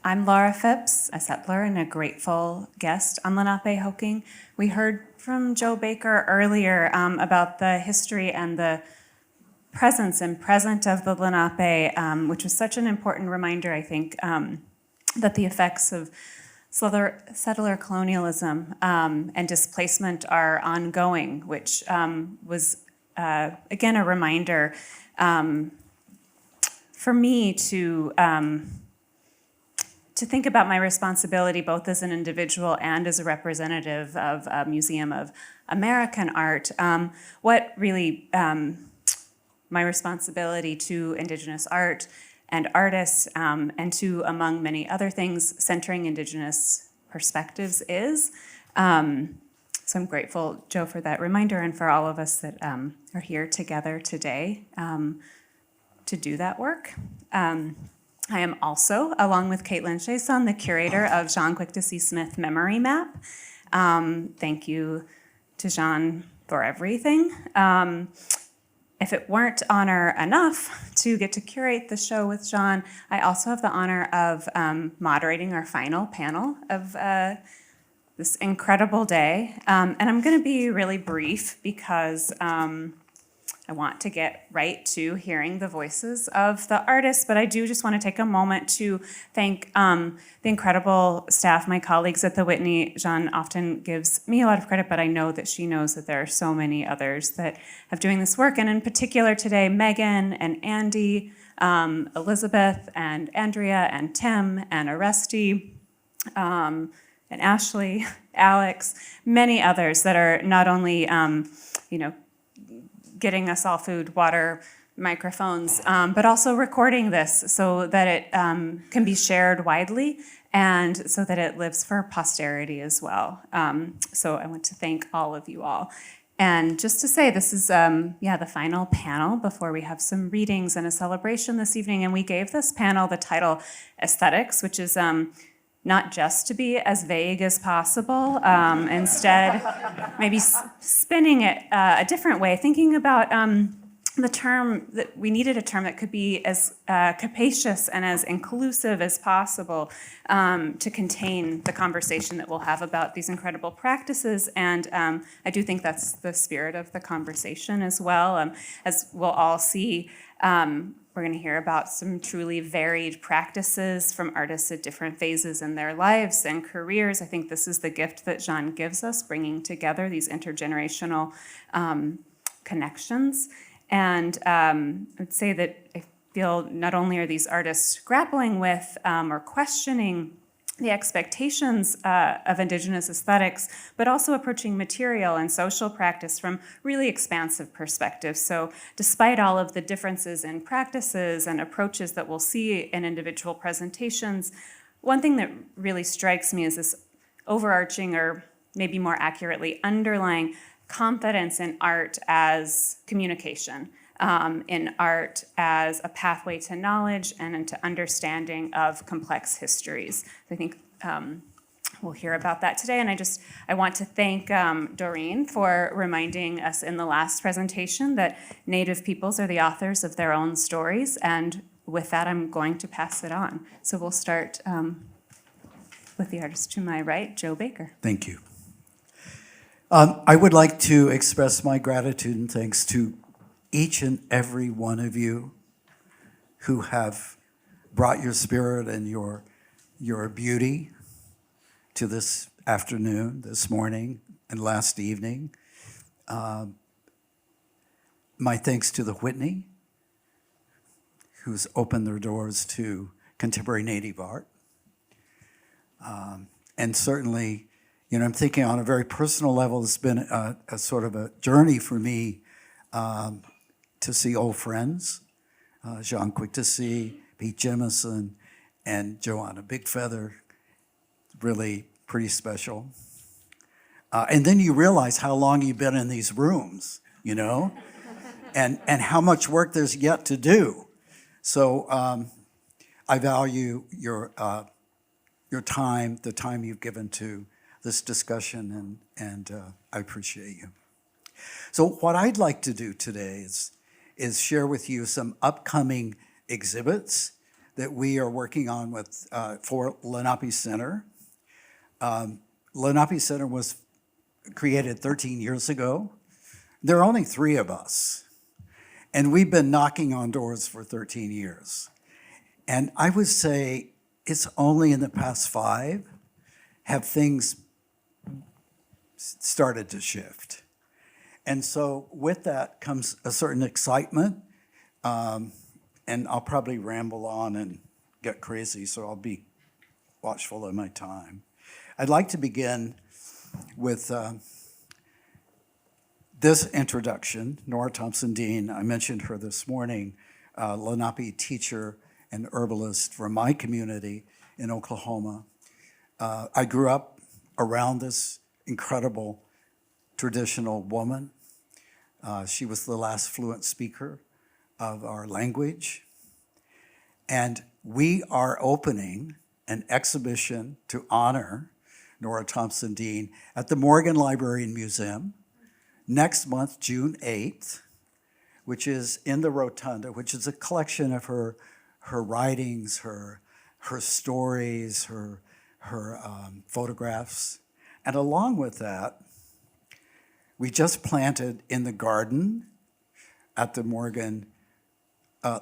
I'm Laura Phipps, a settler and a grateful guest on Lenape Hoking. We heard from Joe Baker earlier about the history and the presence and present of the Lenape, which was such an important reminder, I think, that the effects of settler colonialism and displacement are ongoing, which was, again, a reminder for me to think about my responsibility both as an individual and as a representative of a Museum of American Art. What really my responsibility to Indigenous art and artists, and to, among many other things, centering Indigenous perspectives is. So I'm grateful, Joe, for that reminder and for all of us that are here together today to do that work. I am also, along with Caitlin Chason, the curator of Jaune Quick-to-See-Smith Memory Map. Thank you to Jaune for everything. If it weren't honor enough to get to curate the show with Jaune, I also have the honor of moderating our final panel of this incredible day. And I'm going to be really brief because I want to get right to hearing the voices of the artists, but I do just want to take a moment to thank the incredible staff, my colleagues at the Whitney. Jaune often gives me a lot of credit, but I know that she knows that there are so many others that have doing this work, and in particular today, Megan and Andy, Elizabeth and Andrea and Tim and Aresti, and Ashley, Alex, many others that are not only, getting us all food, water, microphones, but also recording this so that it can be shared widely and so that it lives for posterity as well. So I want to thank all of you all. And just to say, this is the final panel before we have some readings and a celebration this evening. And we gave this panel the title Aesthetics, which is not just to be as vague as possible, instead maybe spinning it a different way, thinking about the term that we needed a term that could be as capacious and as inclusive as possible to contain the conversation that we'll have about these incredible practices. And I do think that's the spirit of the conversation as well. As we'll all see, we're going to hear about some truly varied practices from artists at different phases in their lives and careers. I think this is the gift that Jaune gives us, bringing together these intergenerational connections. And I would say that I feel not only are these artists grappling with or questioning the expectations of Indigenous aesthetics, but also approaching material and social practice from really expansive perspectives. So despite all of the differences in practices and approaches that we'll see in individual presentations, one thing that really strikes me is this overarching, or maybe more accurately, underlying confidence in art as communication, in art as a pathway to knowledge and into understanding of complex histories. I think we'll hear about that today. And I want to thank Doreen for reminding us in the last presentation that Native peoples are the authors of their own stories. And with that, I'm going to pass it on. So we'll start with the artist to my right, Joe Baker. Thank you. I would like to express my gratitude and thanks to each and every one of you who have brought your spirit and your beauty to this afternoon, this morning, and last evening. My thanks to the Whitney, who's opened their doors to contemporary Native art. And certainly, I'm thinking on a very personal level, it's been a sort of a journey for me to see old friends, Jaune Quick-to-See, Pete Jemison, and Joanna Big Feather, really pretty special. And then you realize how long you've been in these rooms, and how much work there's yet to do. So I value your time, the time you've given to this discussion, and I appreciate you. So what I'd like to do today is share with you some upcoming exhibits that we are working on with for Lenape Center. Lenape Center was created 13 years ago. There are only 3 of us, and we've been knocking on doors for 13 years. And I would say it's only in the past 5 have things started to shift. And so with that comes a certain excitement, and I'll probably ramble on and get crazy, so I'll be watchful of my time. I'd like to begin with this introduction. Nora Thompson Dean, I mentioned her this morning, Lenape teacher and herbalist from my community in Oklahoma. I grew up around this incredible traditional woman. She was the last fluent speaker of our language. And we are opening an exhibition to honor Nora Thompson Dean at the Morgan Library and Museum next month, June 8th, which is in the Rotunda, which is a collection of her writings, her stories, her photographs. And along with that, we just planted in the garden at the Morgan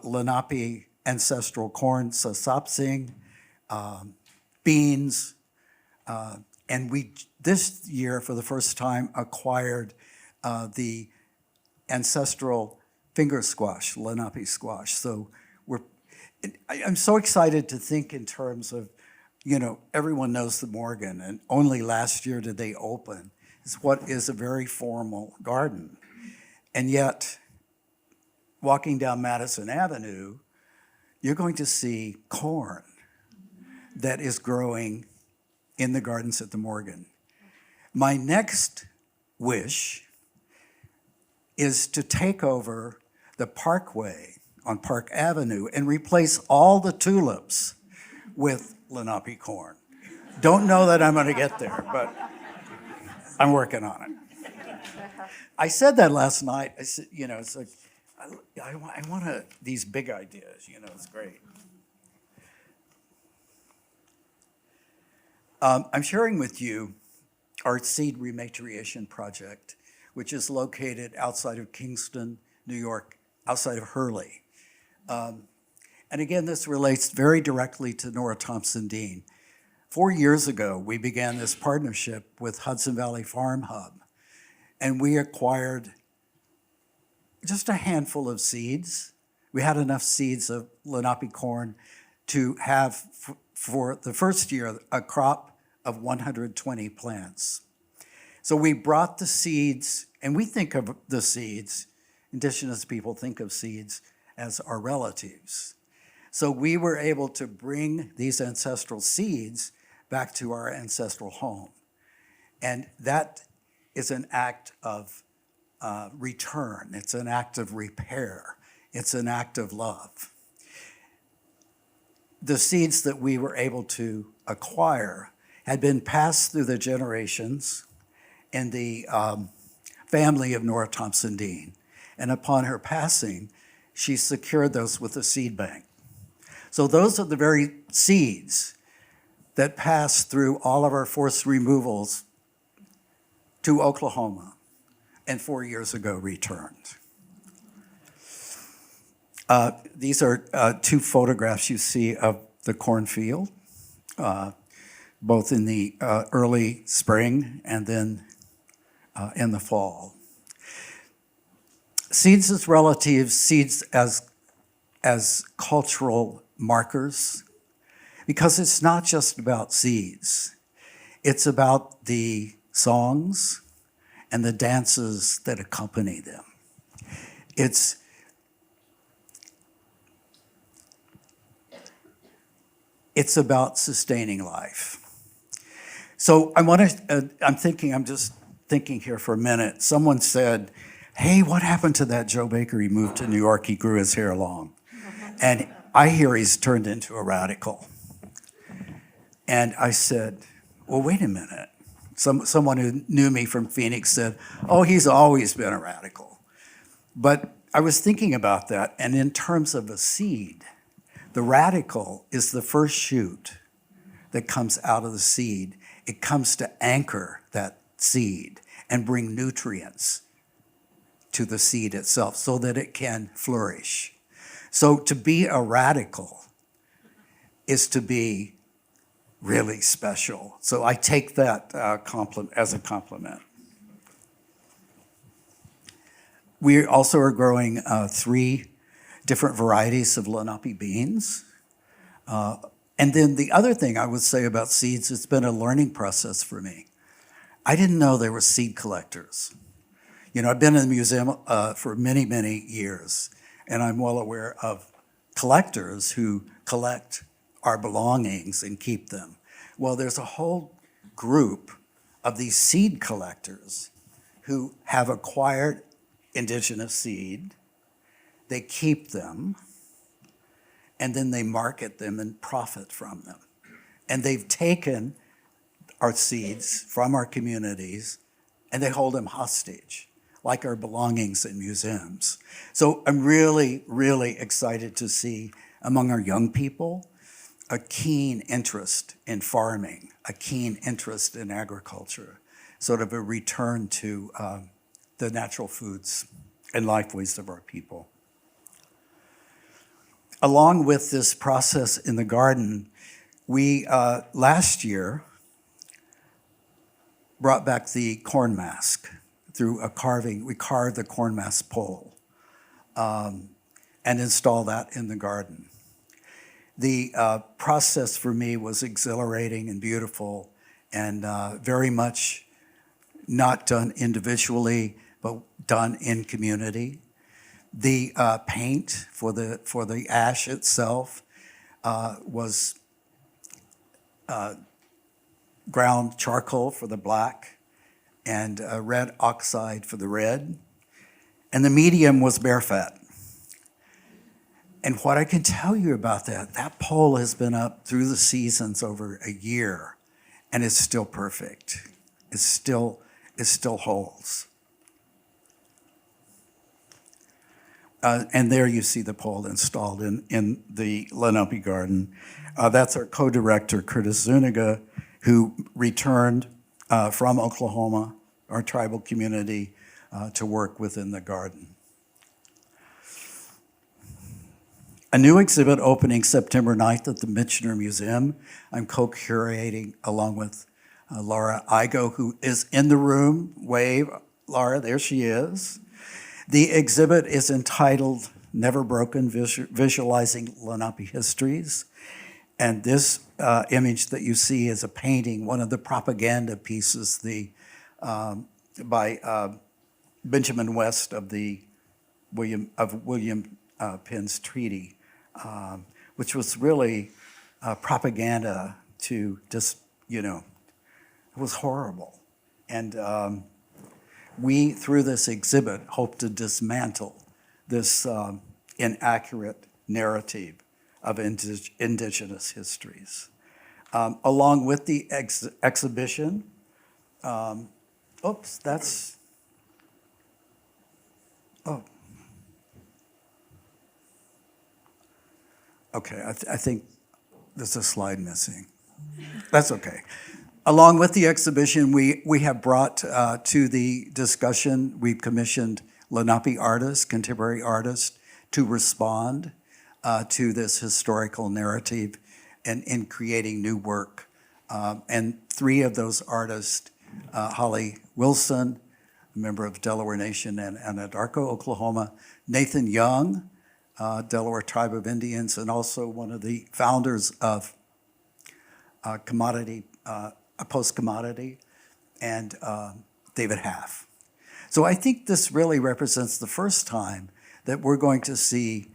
Lenape ancestral corn, sasapsing, beans, and we this year for the first time acquired the ancestral finger squash, Lenape squash. So I'm so excited to think in terms of, everyone knows the Morgan, and only last year did they open. It's what is a very formal garden. And yet, walking down Madison Avenue, you're going to see corn that is growing in the gardens at the Morgan. My next wish is to take over the parkway on Park Avenue and replace all the tulips with Lenape corn. Don't know that I'm going to get there, but I'm working on it. I said that last night. I said, it's like, I want these big ideas, it's great. I'm sharing with you our seed rematriation project, which is located outside of Kingston, New York, outside of Hurley. And again, this relates very directly to Nora Thompson Dean. 4 years ago, we began this partnership with Hudson Valley Farm Hub, and we acquired just a handful of seeds. We had enough seeds of Lenape corn to have, for the first year, a crop of 120 plants. So we brought the seeds, and we think of the seeds, Indigenous people think of seeds as our relatives. So we were able to bring these ancestral seeds back to our ancestral home. And that is an act of return. It's an act of repair. It's an act of love. The seeds that we were able to acquire had been passed through the generations in the family of Nora Thompson Dean. And upon her passing, she secured those with a seed bank. So those are the very seeds that passed through all of our forced removals to Oklahoma and 4 years ago returned. These are 2 photographs you see of the cornfield, both in the early spring and then in the fall. Seeds as relatives, seeds as cultural markers, because it's not just about seeds. It's about the songs and the dances that accompany them. It's about sustaining life. So I'm just thinking here for a minute. Someone said, hey, what happened to that Joe Baker? He moved to New York, he grew his hair long. And I hear he's turned into a radical. And I said, well, wait a minute. Someone who knew me from Phoenix said, oh, he's always been a radical. But I was thinking about that, and in terms of a seed, The radical is the first shoot that comes out of the seed. It comes to anchor that seed and bring nutrients to the seed itself so that it can flourish. So to be a radical is to be really special. So I take that as a compliment. We also are growing 3 different varieties of Lenape beans. And then the other thing I would say about seeds, it's been a learning process for me. I didn't know there were seed collectors. You know, I've been in the museum for many, many years, and I'm well aware of collectors who collect our belongings and keep them. Well, there's a whole group of these seed collectors who have acquired indigenous seed, they keep them, and then they market them and profit from them. And they've taken our seeds from our communities and they hold them hostage, like our belongings in museums. So I'm really, really excited to see among our young people a keen interest in farming, a keen interest in agriculture, sort of a return to the natural foods and lifeways of our people. Along with this process in the garden, we last year brought back the corn mask through a carving. We carved the corn mask pole and installed that in the garden. The process for me was exhilarating and beautiful and very much not done individually, but done in community. The paint for the ash itself was ground charcoal for the black and red oxide for the red. And the medium was bear fat. And what I can tell you about that pole has been up through the seasons over a year, and it's still perfect. It still holds. And there you see the pole installed in the Lenape garden. That's our co-director, Curtis Zuniga, who returned from Oklahoma, our tribal community, to work within the garden. A new exhibit opening September 9th at the Michener Museum. I'm co-curating along with Laura Igo, who is in the room. Wave, Laura, there she is. The exhibit is entitled Never Broken, Visualizing Lenape Histories. And this image that you see is a painting, one of the propaganda pieces by Benjamin West of William Penn's treaty, which was really propaganda to just, it was horrible. And we, through this exhibit, hope to dismantle this inaccurate narrative of indigenous histories. Along with the exhibition, okay, I think there's a slide missing. That's okay. Along with the exhibition, we have brought to the discussion, we've commissioned Lenape artists, contemporary artists, to respond to this historical narrative and in creating new work. And 3 of those artists, Holly Wilson, a member of Delaware Nation and Anadarko, Oklahoma, Nathan Young, Delaware Tribe of Indians, and also one of the founders of Post-Commodity, and David Half. So I think this really represents the first time that we're going to see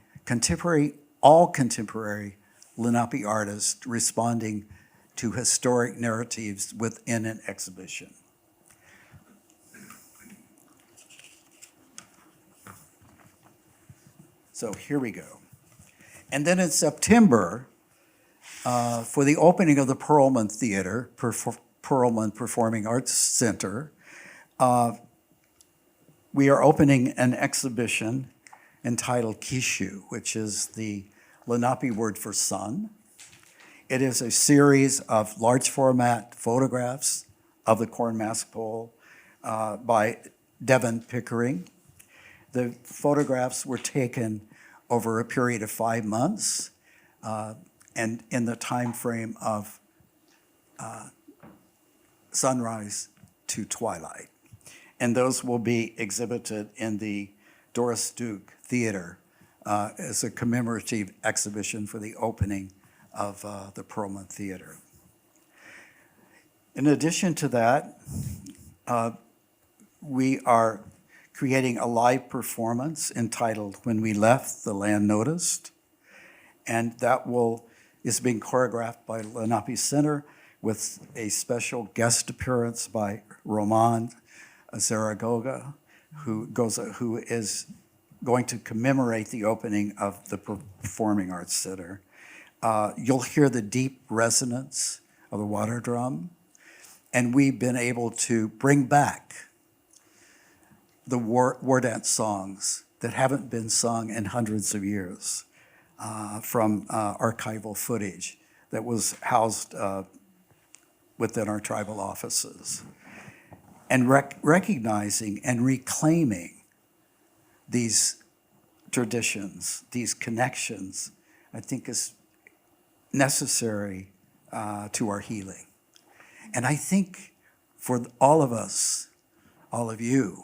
all contemporary Lenape artists responding to historic narratives within an exhibition. So here we go. And then in September, for the opening of the Perlman Theater, Perlman Performing Arts Center, we are opening an exhibition entitled Kishu, which is the Lenape word for sun. It is a series of large format photographs of the corn mask pole by Devin Pickering. The photographs were taken over a period of 5 months and in the time frame of sunrise to twilight. And those will be exhibited in the Doris Duke Theater as a commemorative exhibition for the opening of the Perlman Theater. In addition to that, we are creating a live performance entitled When We Left, the Land Noticed, and that is being choreographed by Lenape Center with a special guest appearance by Roman Zaragoza, who is going to commemorate the opening of the Performing Arts Center. You'll hear the deep resonance of the water drum, and we've been able to bring back the war dance songs that haven't been sung in hundreds of years from archival footage that was housed within our tribal offices. And recognizing and reclaiming these traditions, these connections, I think is necessary to our healing. And I think for all of us, all of you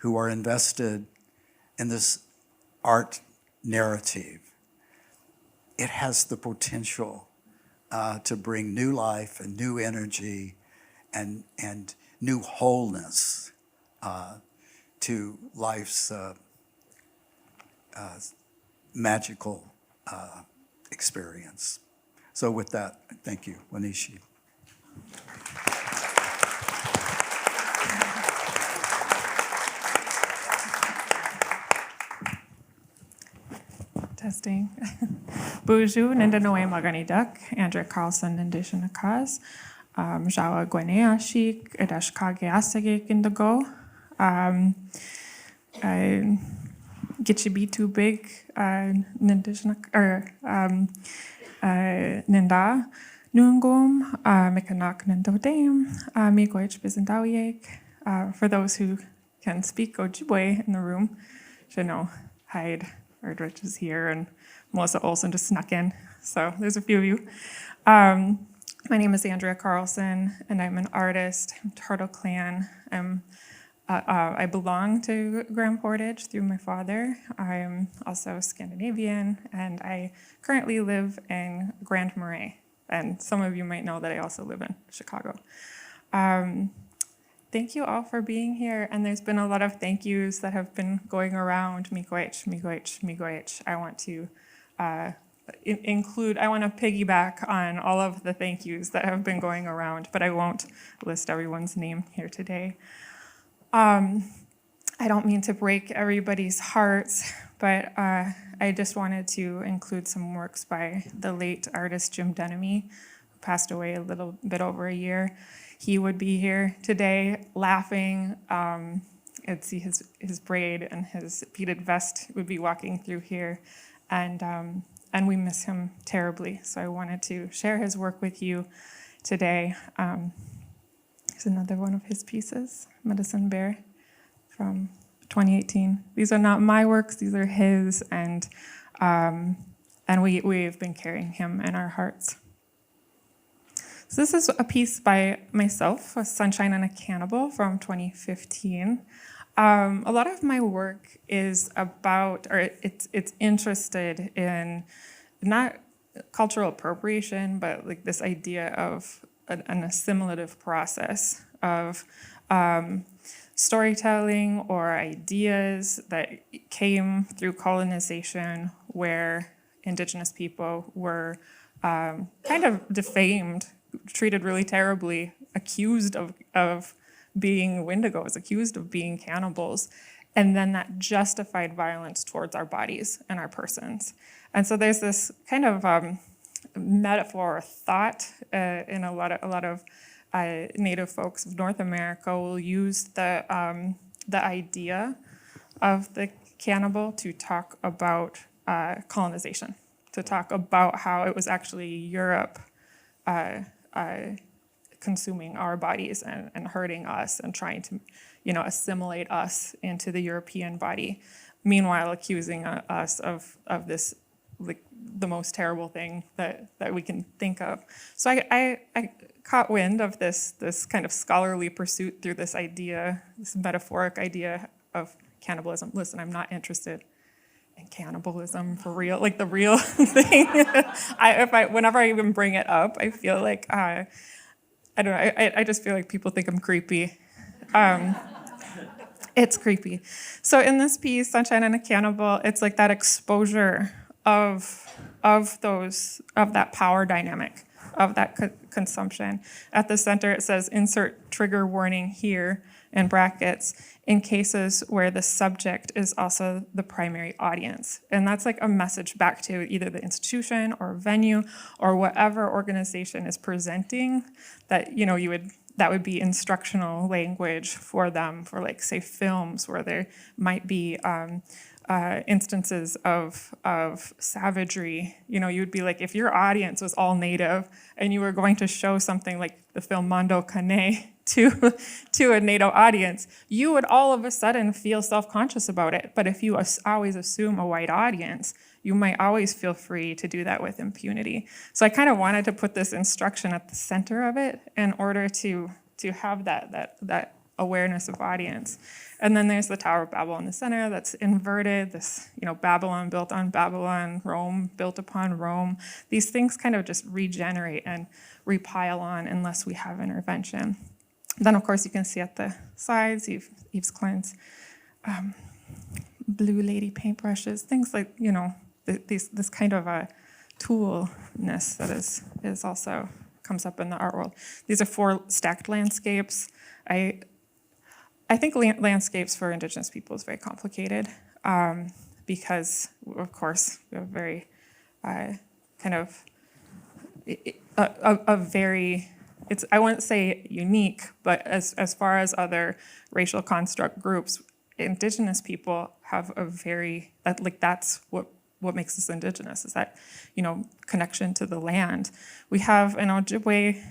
who are invested in this art narrative, it has the potential to bring new life and new energy and new wholeness to life's magical experience. So with that, thank you, Wanishi. Testing. Bonjour, Nindanoe Maganidak, Andrea Carlson, Indigenous cause. Jawa Gweneashik, Edashkage Asagik Indigo. Gitchibi too big, Nindigenous, or Ninda, Nungum, Mekanak Nindodame, Migoich Bizendawiyek. For those who can speak Ojibwe in the room, should know Hyde. Erdrich is here, and Melissa Olson just snuck in. So there's a few of you. My name is Andrea Carlson, and I'm an artist. I'm Turtle Clan. I belong to Grand Portage through my father. I am also Scandinavian, and I currently live in Grand Marais. And some of you might know that I also live in Chicago. Thank you all for being here, and there's been a lot of thank yous that have been going around. Miigwech, miigwech, miigwech. I want to I want to piggyback on all of the thank yous that have been going around, but I won't list everyone's name here today. I don't mean to break everybody's hearts, but I just wanted to include some works by the late artist Jim Denemy, who passed away a little bit over a year. He would be here today laughing. I'd see his braid and his beaded vest would be walking through here. And we miss him terribly. So I wanted to share his work with you today. Here's another one of his pieces, Medicine Bear from 2018. These are not my works, these are his. And we've been carrying him in our hearts. So this is a piece by myself, Sunshine and a Cannibal from 2015. A lot of my work is about, or it's interested in not cultural appropriation, but like this idea of an assimilative process of storytelling or ideas that came through colonization where Indigenous people were kind of defamed, treated really terribly, accused of being Wendigos, accused of being cannibals, and then that justified violence towards our bodies and our persons. And so there's this kind of metaphor or thought in a lot of Native folks of North America will use the idea of the cannibal to talk about colonization, to talk about how it was actually Europe consuming our bodies and hurting us and trying to, assimilate us into the European body, meanwhile accusing us of this, like, the most terrible thing that we can think of. So I caught wind of this kind of scholarly pursuit through this idea, this metaphoric idea of cannibalism. Listen, I'm not interested in cannibalism for real, like the real thing. Whenever I even bring it up, I feel like I don't know. I just feel like people think I'm creepy. It's creepy. So in this piece, Sunshine and a Cannibal, it's like that exposure of that power dynamic, of that consumption. At the center, it says, insert trigger warning here in brackets, in cases where the subject is also the primary audience. And that's like a message back to either the institution or venue or whatever organization is presenting that, that would be instructional language for them, for, like, say, films where there might be instances of savagery. You would be like, if your audience was all Native and you were going to show something like the film Mondo Cane to a Native audience, you would all of a sudden feel self-conscious about it. But if you always assume a white audience, you might always feel free to do that with impunity. So I kind of wanted to put this instruction at the center of it in order to have that awareness of audience. And then there's the Tower of Babel in the center that's inverted, this, Babylon built on Babylon, Rome built upon Rome. These things kind of just regenerate and repile on unless we have intervention. Then, of course, you can see at the sides, Yves Klein's blue lady paintbrushes, things like, this kind of a toolness that is also comes up in the art world. These are 4 stacked landscapes. I think landscapes for Indigenous people is very complicated because, of course, we have very kind of a very, I wouldn't say unique, but as far as other racial construct groups, Indigenous people have a very, that's what makes us Indigenous, is that, connection to the land. We have an Ojibwe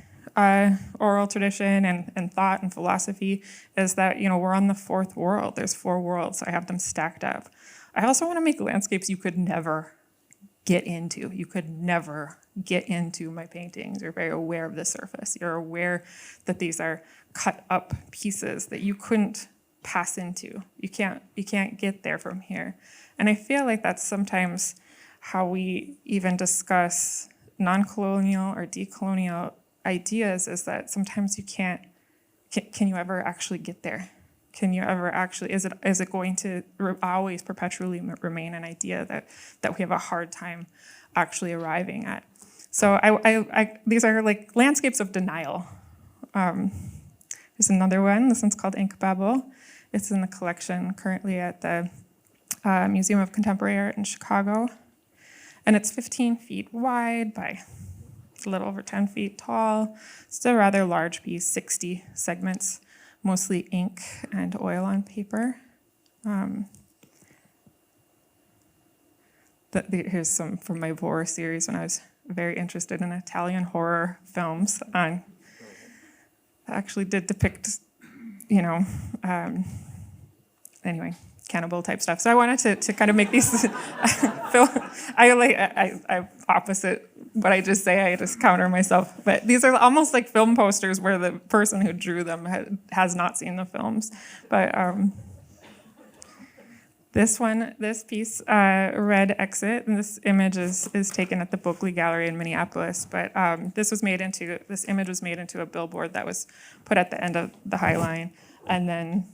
oral tradition and thought and philosophy is that, we're on the 4th world. There's 4 worlds. I have them stacked up. I also want to make landscapes you could never get into. You could never get into my paintings. You're very aware of the surface. You're aware that these are cut up pieces that you couldn't pass into. You can't get there from here. And I feel like that's sometimes how we even discuss non-colonial or decolonial ideas, is that sometimes you can't, can you ever actually get there? Can you ever actually, is it going to always perpetually remain an idea that we have a hard time actually arriving at? So these are like landscapes of denial. There's another one, this one's called Ink Babel. It's in the collection currently at the Museum of Contemporary Art in Chicago. And it's 15 feet wide by a little over 10 feet tall. It's a rather large piece, 60 segments, mostly ink and oil on paper. Here's some from my horror series when I was very interested in Italian horror films. I actually did depict, anyway, cannibal type stuff. So I wanted to kind of make these I opposite what I just say, I just counter myself. But these are almost like film posters where the person who drew them has not seen the films. But this piece, Red Exit, and this image is taken at the Buckley Gallery in Minneapolis. But this image was made into a billboard that was put at the end of the High Line. And then,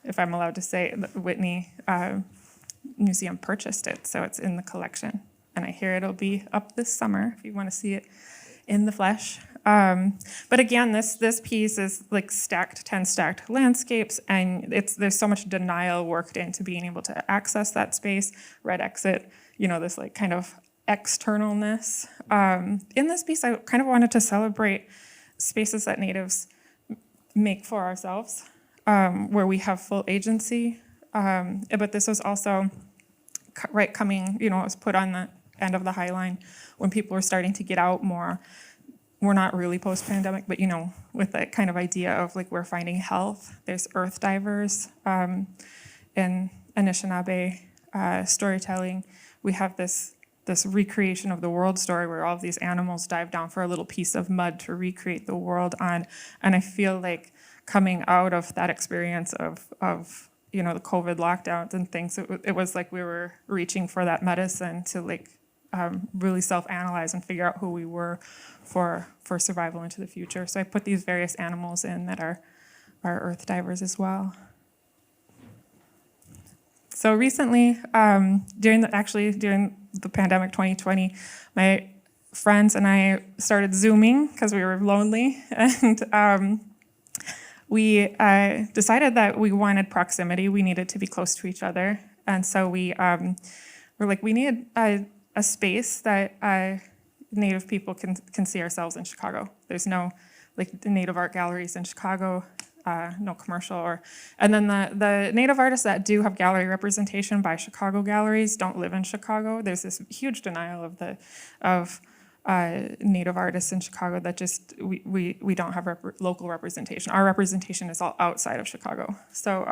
if I'm allowed to say, the Whitney Museum purchased it, so it's in the collection. And I hear it'll be up this summer if you want to see it in the flesh. But again, this piece is like 10 stacked landscapes, and there's so much denial worked into being able to access that space. Red Exit, this like kind of externalness. In this piece, I kind of wanted to celebrate spaces that Natives make for ourselves, where we have full agency. But this was also coming, it was put on the end of the High Line, when people were starting to get out more. We're not really post-pandemic, but with that kind of idea of like we're finding health. There's earth divers in Anishinaabe storytelling. We have this recreation of the world story where all of these animals dive down for a little piece of mud to recreate the world on. And I feel like coming out of that experience of the COVID lockdowns and things, it was like we were reaching for that medicine to like really self-analyze and figure out who we were for survival into the future. So I put these various animals in that are earth divers as well. So recently, during the pandemic 2020, my friends and I started Zooming because we were lonely, and we decided that we wanted proximity. We needed to be close to each other, and so we were like, we need a space that Native people can see ourselves in Chicago. There's no like the Native art galleries in Chicago. No commercial and then the Native artists that do have gallery representation by Chicago galleries don't live in Chicago. There's this huge denial of Native artists in Chicago that just we don't have local representation. Our representation is all outside of Chicago. So,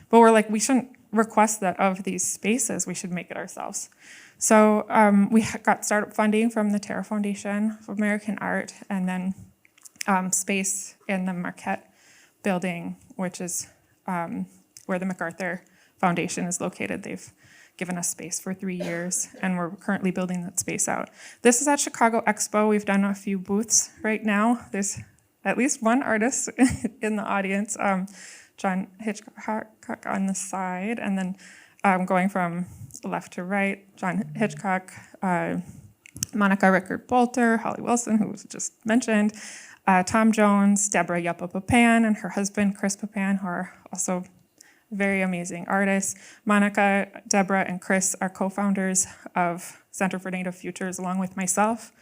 but we're like, we shouldn't request that of these spaces. We should make it ourselves. So we got startup funding from the Terra Foundation of American Art, and then space in the Marquette building, which is where the MacArthur Foundation is located. They've given us space for 3 years, and we're currently building that space out. This is at Chicago Expo. We've done a few booths right now. There's at least one artist in the audience, John Hitchcock on the side, and then going from left to right, John Hitchcock, Monica Rickard-Bolter, Holly Wilson, who was just mentioned, Tom Jones, Deborah Yuppa Papan, and her husband, Chris Papan, who are also very amazing artists. Monica, Deborah, and Chris are co-founders of Center for Native Futures, along with myself.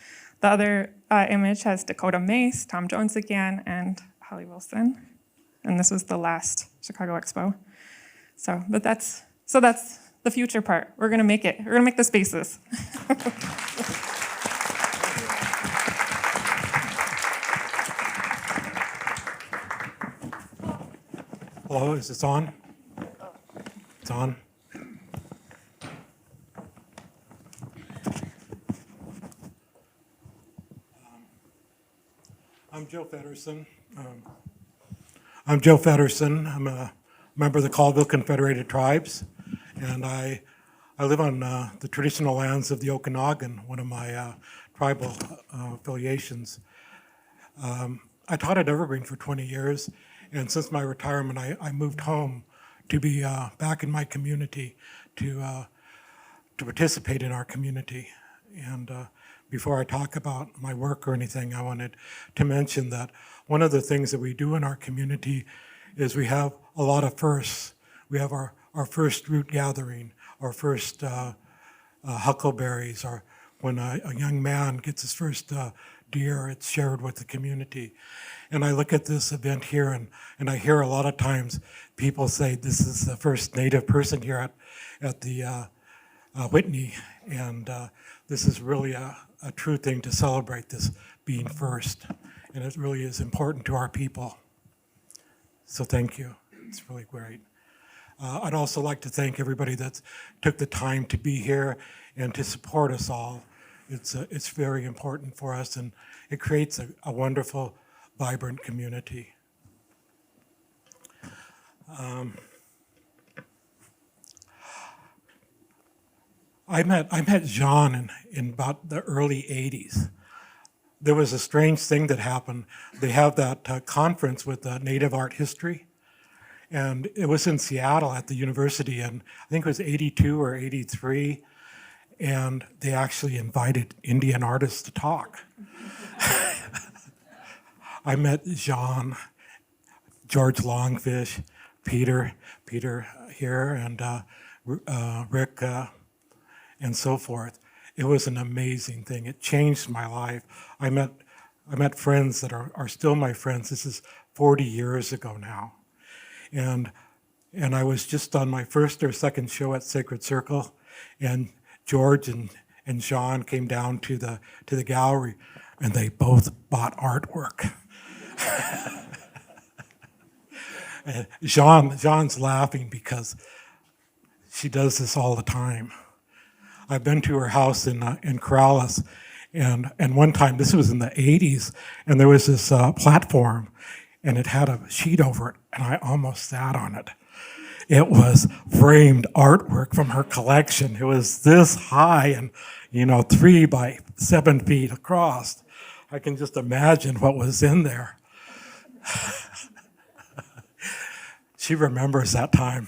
The other image has Dakota Mace, Tom Jones again, and Holly Wilson. And this was the last Chicago Expo. So that's the future part. We're gonna make it. We're gonna make the spaces. Hello, is this on? It's on. I'm Joe Feddersen. I'm a member of the Colville Confederated tribes, and I live on the traditional lands of the Okanagan, one of my tribal affiliations. I taught at Evergreen for 20 years. And since my retirement, I moved home to be back in my community, to participate in our community. And before I talk about my work or anything, I wanted to mention that one of the things that we do in our community is we have a lot of firsts. We have our first root gathering, our first huckleberries, or when a young man gets his first deer, it's shared with the community. And I look at this event here, and I hear a lot of times people say this is the first Native person here at the Whitney, and this is really a true thing to celebrate, this being first, and it really is important to our people. So thank you, it's really great. I'd also like to thank everybody that took the time to be here and to support us all. It's very important for us, and it creates a wonderful, vibrant community. I met Jean in about the early 80s. There was a strange thing that happened. They have that conference with Native art history, and it was in Seattle at the university, and I think it was 82 or 83, and they actually invited Indian artists to talk. I met Jean, George Longfish, Peter here, and Rick, and so forth. It was an amazing thing. It changed my life. I met friends that are still my friends. This is 40 years ago now. And I was just on my first or second show at Sacred Circle, and George and and Jaune came down to the gallery, and they both bought artwork. Jaune's laughing because she does this all the time. I've been to her house in Corrales, and one time, this was in the 80s, and there was this platform, and it had a sheet over it, and I almost sat on it. It was framed artwork from her collection. It was this high and, 3 by 7 feet across. I can just imagine what was in there. She remembers that time.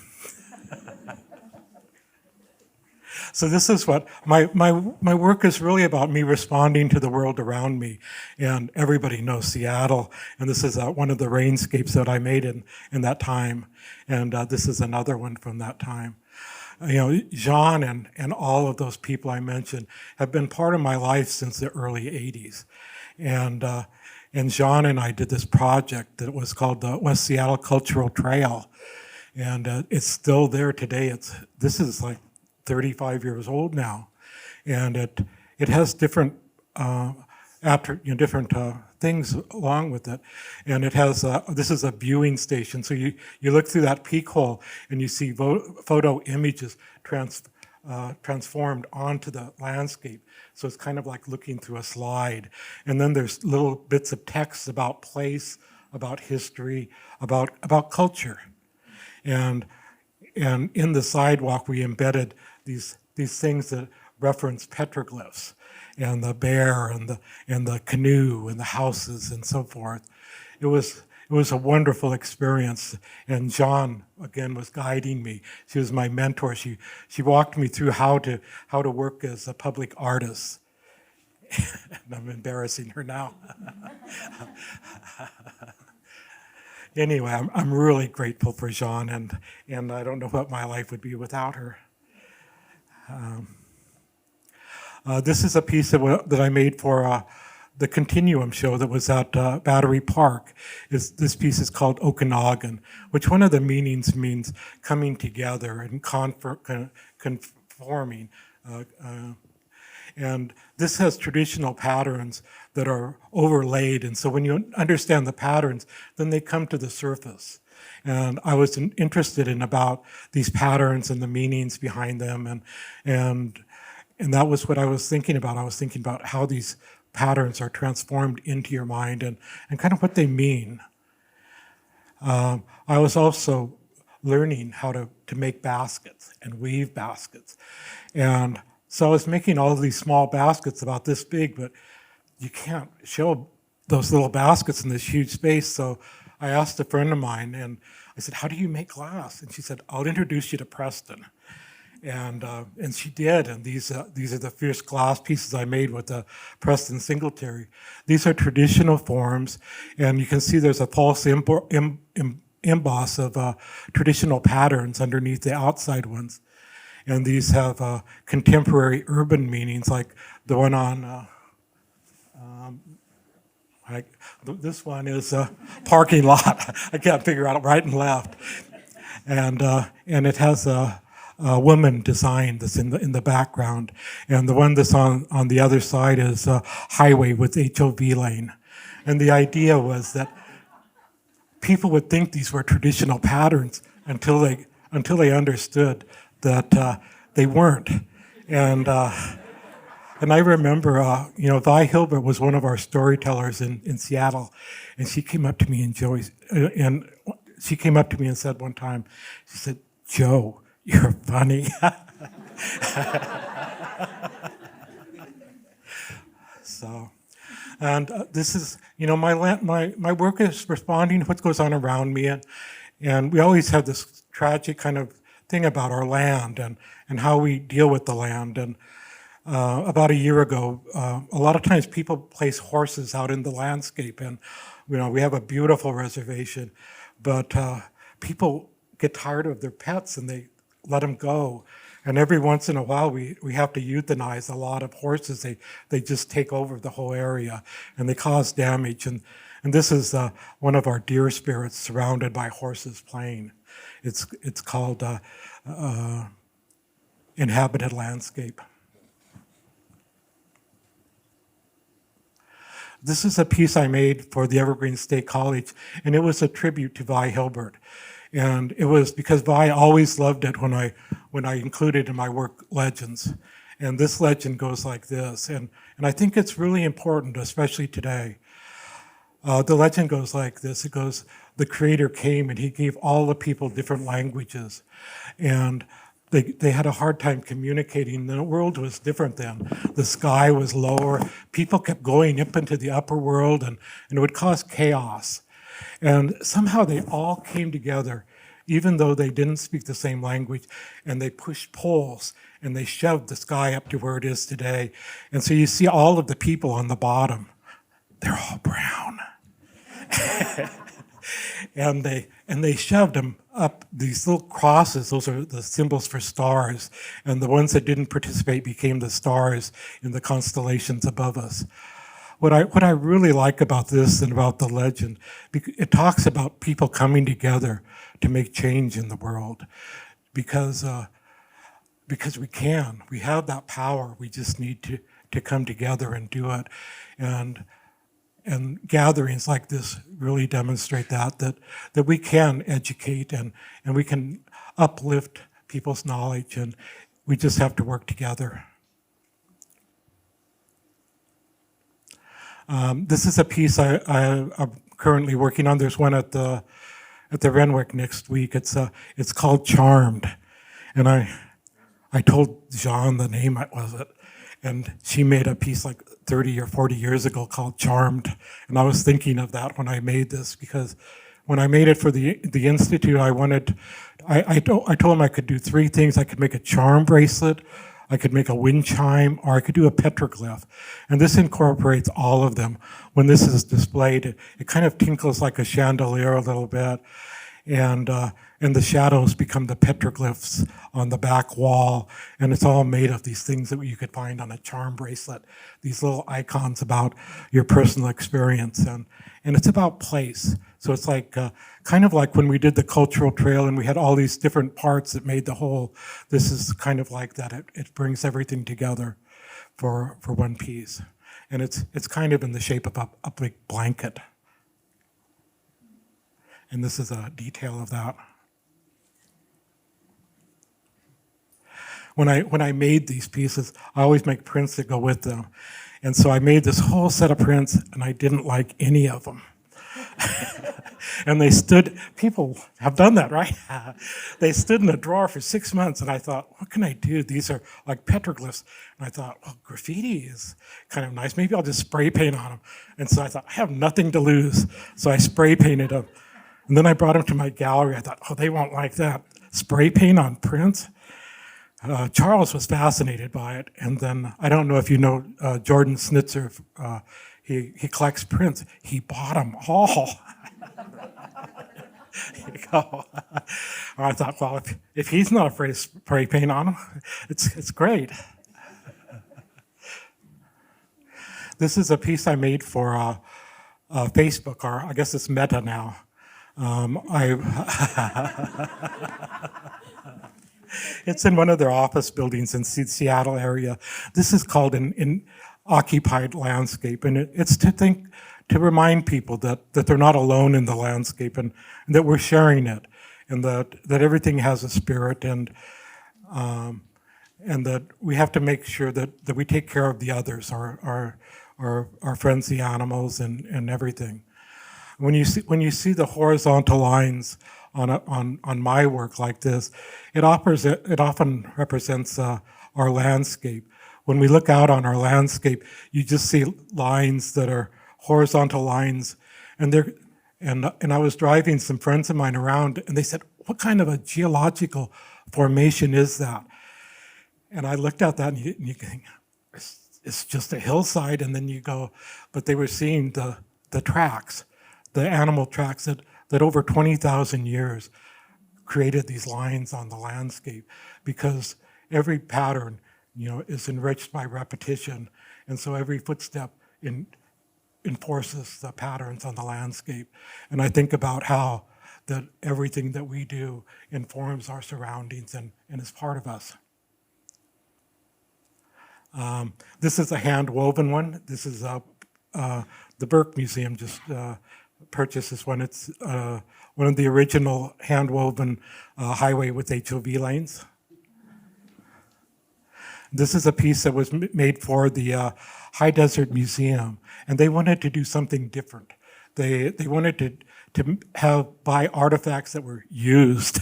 So this is what, my work is really about me responding to the world around me. And everybody knows Seattle. And this is one of the rainscapes that I made in that time. And this is another one from that time. Jaune and all of those people I mentioned have been part of my life since the early 80s. And Jaune and I did this project that was called the West Seattle Cultural Trail. And it's still there today. This is like 35 years old now, and it has different different things along with it, and it has this is a viewing station. So you look through that peek hole and you see photo images transformed onto the landscape. So it's kind of like looking through a slide, and then there's little bits of text about place, about history, about culture, and in the sidewalk we embedded these things that reference petroglyphs, and the bear and the canoe and the houses and so forth. It was a wonderful experience, and Jaune again was guiding me. She was my mentor. She walked me through how to work as a public artist. And I'm embarrassing her now. Anyway, I'm really grateful for Jaune, and I don't know what my life would be without her. This is a piece that I made for the Continuum show that was at Battery Park. This piece is called Okanagan, which one of the meanings means coming together and conforming. And this has traditional patterns that are overlaid, and so when you understand the patterns, then they come to the surface. And I was interested in about these patterns and the meanings behind them, and that was what I was thinking about. I was thinking about how these patterns are transformed into your mind and kind of what they mean. I was also learning how to make baskets and weave baskets. And so I was making all of these small baskets about this big, but you can't show those little baskets in this huge space. So I asked a friend of mine, and I said, "How do you make glass?" And she said, "I'll introduce you to Preston." And she did, and these are the first glass pieces I made with the Preston Singletary. These are traditional forms, and you can see there's a false emboss of traditional patterns underneath the outside ones. And these have contemporary urban meanings, like the one on this one is a parking lot. I can't figure out right and left, and it has a woman design that's in the background, and the one that's on the other side is a highway with HOV lane, and the idea was that people would think these were traditional patterns until they understood that they weren't, and I remember, Vi Hilbert was one of our storytellers in Seattle, and she came up to me and said one time, she said, "Joe, you're funny." So, and this is, my work is responding to what goes on around me, and we always have this tragic kind of thing about our land and how we deal with the land. And about a year ago, a lot of times people place horses out in the landscape, and we have a beautiful reservation, but people get tired of their pets and they let them go. And every once in a while, we have to euthanize a lot of horses. They just take over the whole area, and they cause damage. And this is one of our deer spirits surrounded by horses playing. It's called Inhabited Landscape. this is a piece I made for the Evergreen State College, and it was a tribute to Vi Hilbert. And it was because Vi always loved it when I included in my work legends. And this legend goes like this, and I think it's really important, especially today. The legend goes like this. It goes, the Creator came and he gave all the people different languages. And they had a hard time communicating. The world was different then. The sky was lower. People kept going up into the upper world, and it would cause chaos. And somehow they all came together, even though they didn't speak the same language, and they pushed poles, and they shoved the sky up to where it is today. And so you see all of the people on the bottom. They're all brown. And they shoved them up these little crosses. Those are the symbols for stars. And the ones that didn't participate became the stars in the constellations above us. What I really like about this and about the legend, it talks about people coming together to make change in the world, because we can. We have that power. We just need to come together and do it. And gatherings like this really demonstrate that we can educate and we can uplift people's knowledge, and we just have to work together. This is a piece I'm currently working on. There's one at the Renwick next week. It's called Charmed, and I told Jean the name was it, and she made a piece like 30 or 40 years ago called Charmed, and I was thinking of that when I made this, because when I made it for the Institute, I told them I could do three things. I could make a charm bracelet, I could make a wind chime, or I could do a petroglyph. And this incorporates all of them. When this is displayed, it kind of tinkles like a chandelier a little bit, and the shadows become the petroglyphs on the back wall, and it's all made of these things that you could find on a charm bracelet, these little icons about your personal experience, and it's about place. So it's like kind of like when we did the cultural trail and we had all these different parts that made the whole. This is kind of like that. It brings everything together for one piece, and it's kind of in the shape of a big blanket. And this is a detail of that. When I made these pieces, I always make prints that go with them. And so I made this whole set of prints, and I didn't like any of them. And they stood, people have done that, right? They stood in a drawer for 6 months, and I thought, what can I do? These are like petroglyphs. And I thought, well, graffiti is kind of nice. Maybe I'll just spray paint on them. And so I thought, I have nothing to lose. So I spray painted them. And then I brought them to my gallery. I thought, oh, they won't like that. Spray paint on prints? Charles was fascinated by it. And then, I don't know if you know Jordan Snitzer. He collects prints. He bought them all. Here you go. I thought, well, if he's not afraid of spray paint on them, it's great. This is a piece I made for Facebook, or I guess it's Meta now. It's in one of their office buildings in the Seattle area. This is called an occupied landscape, and it's to remind people that they're not alone in the landscape, and that we're sharing it, and that everything has a spirit, and that we have to make sure that we take care of the others, our friends, the animals, and everything. When you see the horizontal lines on my work like this, it often represents our landscape. When we look out on our landscape, you just see lines that are horizontal lines, and I was driving some friends of mine around, and they said, "What kind of a geological formation is that?" And I looked at that, and you think, it's just a hillside, and then you go, but they were seeing the tracks, the animal tracks that over 20,000 years created these lines on the landscape, because every pattern, is enriched by repetition, and so every footstep enforces the patterns on the landscape. And I think about how that everything that we do informs our surroundings and is part of us. This is a hand-woven one. This is the Burke Museum just purchased this one. It's one of the original hand-woven highway with HOV lanes. This is a piece that was made for the High Desert Museum, and they wanted to do something different. They wanted to buy artifacts that were used,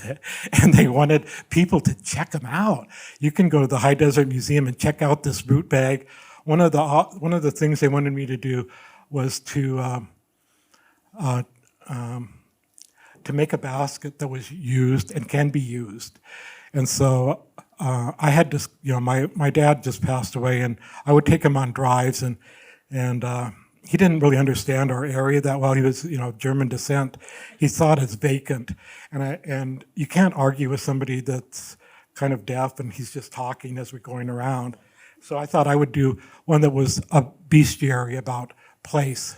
and they wanted people to check them out. You can go to the High Desert Museum and check out this root bag. One of the things they wanted me to do was to make a basket that was used and can be used. And so I had to, my dad just passed away, and I would take him on drives, and he didn't really understand our area that well. He was, German descent. He saw it as vacant, and you can't argue with somebody that's kind of deaf and he's just talking as we're going around. So I thought I would do one that was a bestiary about place.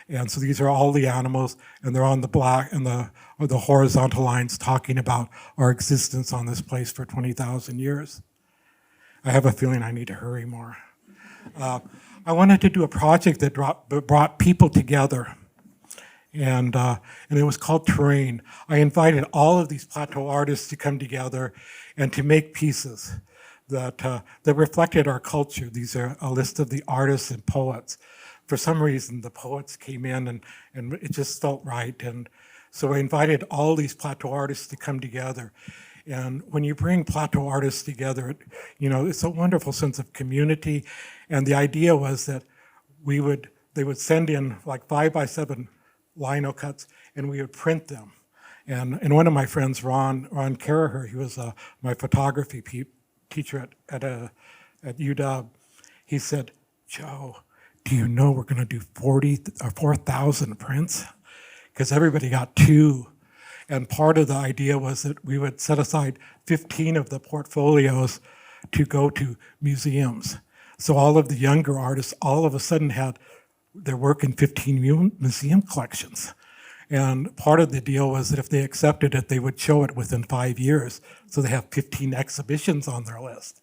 And so these are all the animals, and they're on the black and the horizontal lines talking about our existence on this place for 20,000 years. I have a feeling I need to hurry more. I wanted to do a project that brought people together, and it was called Terrain. I invited all of these plateau artists to come together and to make pieces that reflected our culture. These are a list of the artists and poets. For some reason, the poets came in and it just felt right. And so I invited all these plateau artists to come together. And when you bring plateau artists together, it's a wonderful sense of community. And the idea was that they would send in like 5x7 lino cuts, and we would print them. And one of my friends, Ron Caraher, he was my photography teacher at UW, he said, "Joe, do you know we're going to do 4,000 prints?" Because everybody got 2. And part of the idea was that we would set aside 15 of the portfolios to go to museums. So all of the younger artists all of a sudden had their work in 15 museum collections. And part of the deal was that if they accepted it, they would show it within 5 years. So they have 15 exhibitions on their list.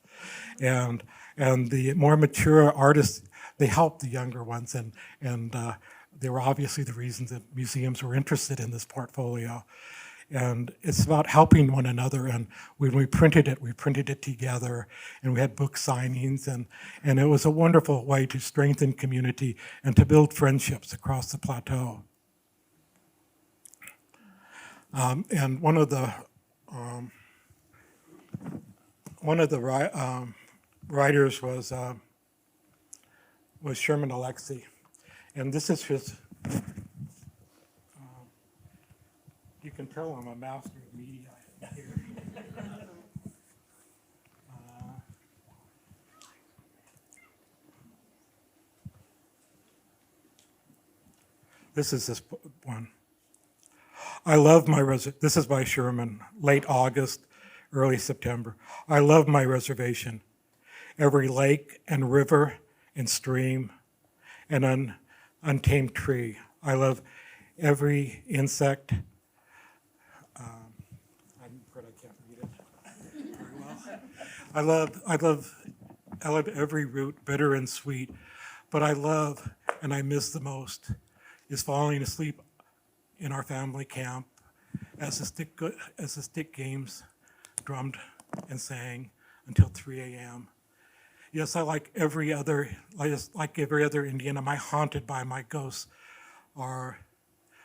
And the more mature artists, they helped the younger ones, and they were obviously the reasons that museums were interested in this portfolio. And it's about helping one another, and when we printed it together, and we had book signings, and it was a wonderful way to strengthen community and to build friendships across the plateau. And one of the writers was Sherman Alexie, and this is his. You can tell I'm a master of media here. This is this one. I love my this is by Sherman, late August, early September. I love my reservation. Every lake and river and stream and untamed tree. I love every insect. I'm afraid I can't read it very well. I love every root, bitter and sweet. But I love and I miss the most is falling asleep in our family camp as the stick games drummed and sang until 3 a.m. Yes, like every other Indian, am I haunted by my ghosts are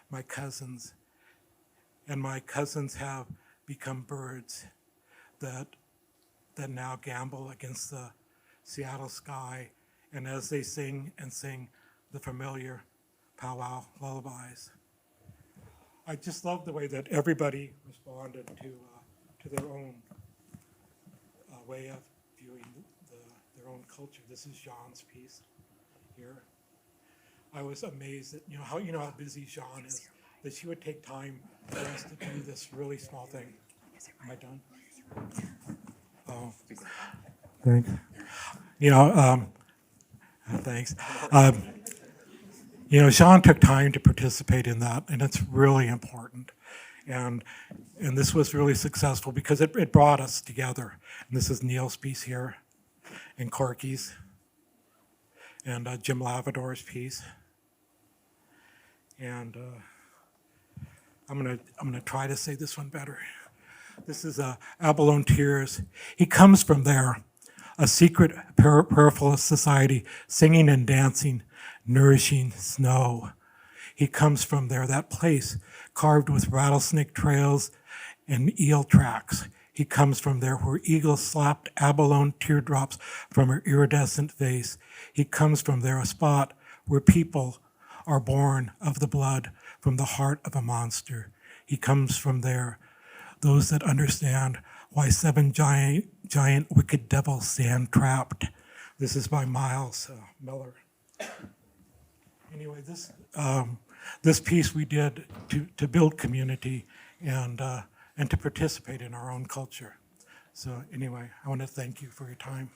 my cousins. And my cousins have become birds that now gamble against the Seattle sky, and as they sing the familiar powwow lullabies. I just love the way that everybody responded to their own way of viewing their own culture. This is Jean's piece here. I was amazed at how busy Jean is, that she would take time for us to do this really small thing. Am I done? Oh, thanks. Thanks. Jean took time to participate in that, and it's really important. And this was really successful because it brought us together. And this is Neil's piece here, and Corky's, and Jim Lavador's piece. And I'm gonna try to say this one better. This is Abalone Tears. He comes from there, a secret peripheral society, singing and dancing, nourishing snow. He comes from there, that place carved with rattlesnake trails and eel tracks. He comes from there where eagles slapped abalone teardrops from her iridescent face. He comes from there, a spot where people are born of the blood from the heart of a monster. He comes from there, those that understand why 7 giant wicked devils stand trapped. This is by Miles Miller. Anyway, this piece we did to build community and to participate in our own culture. So anyway, I want to thank you for your time.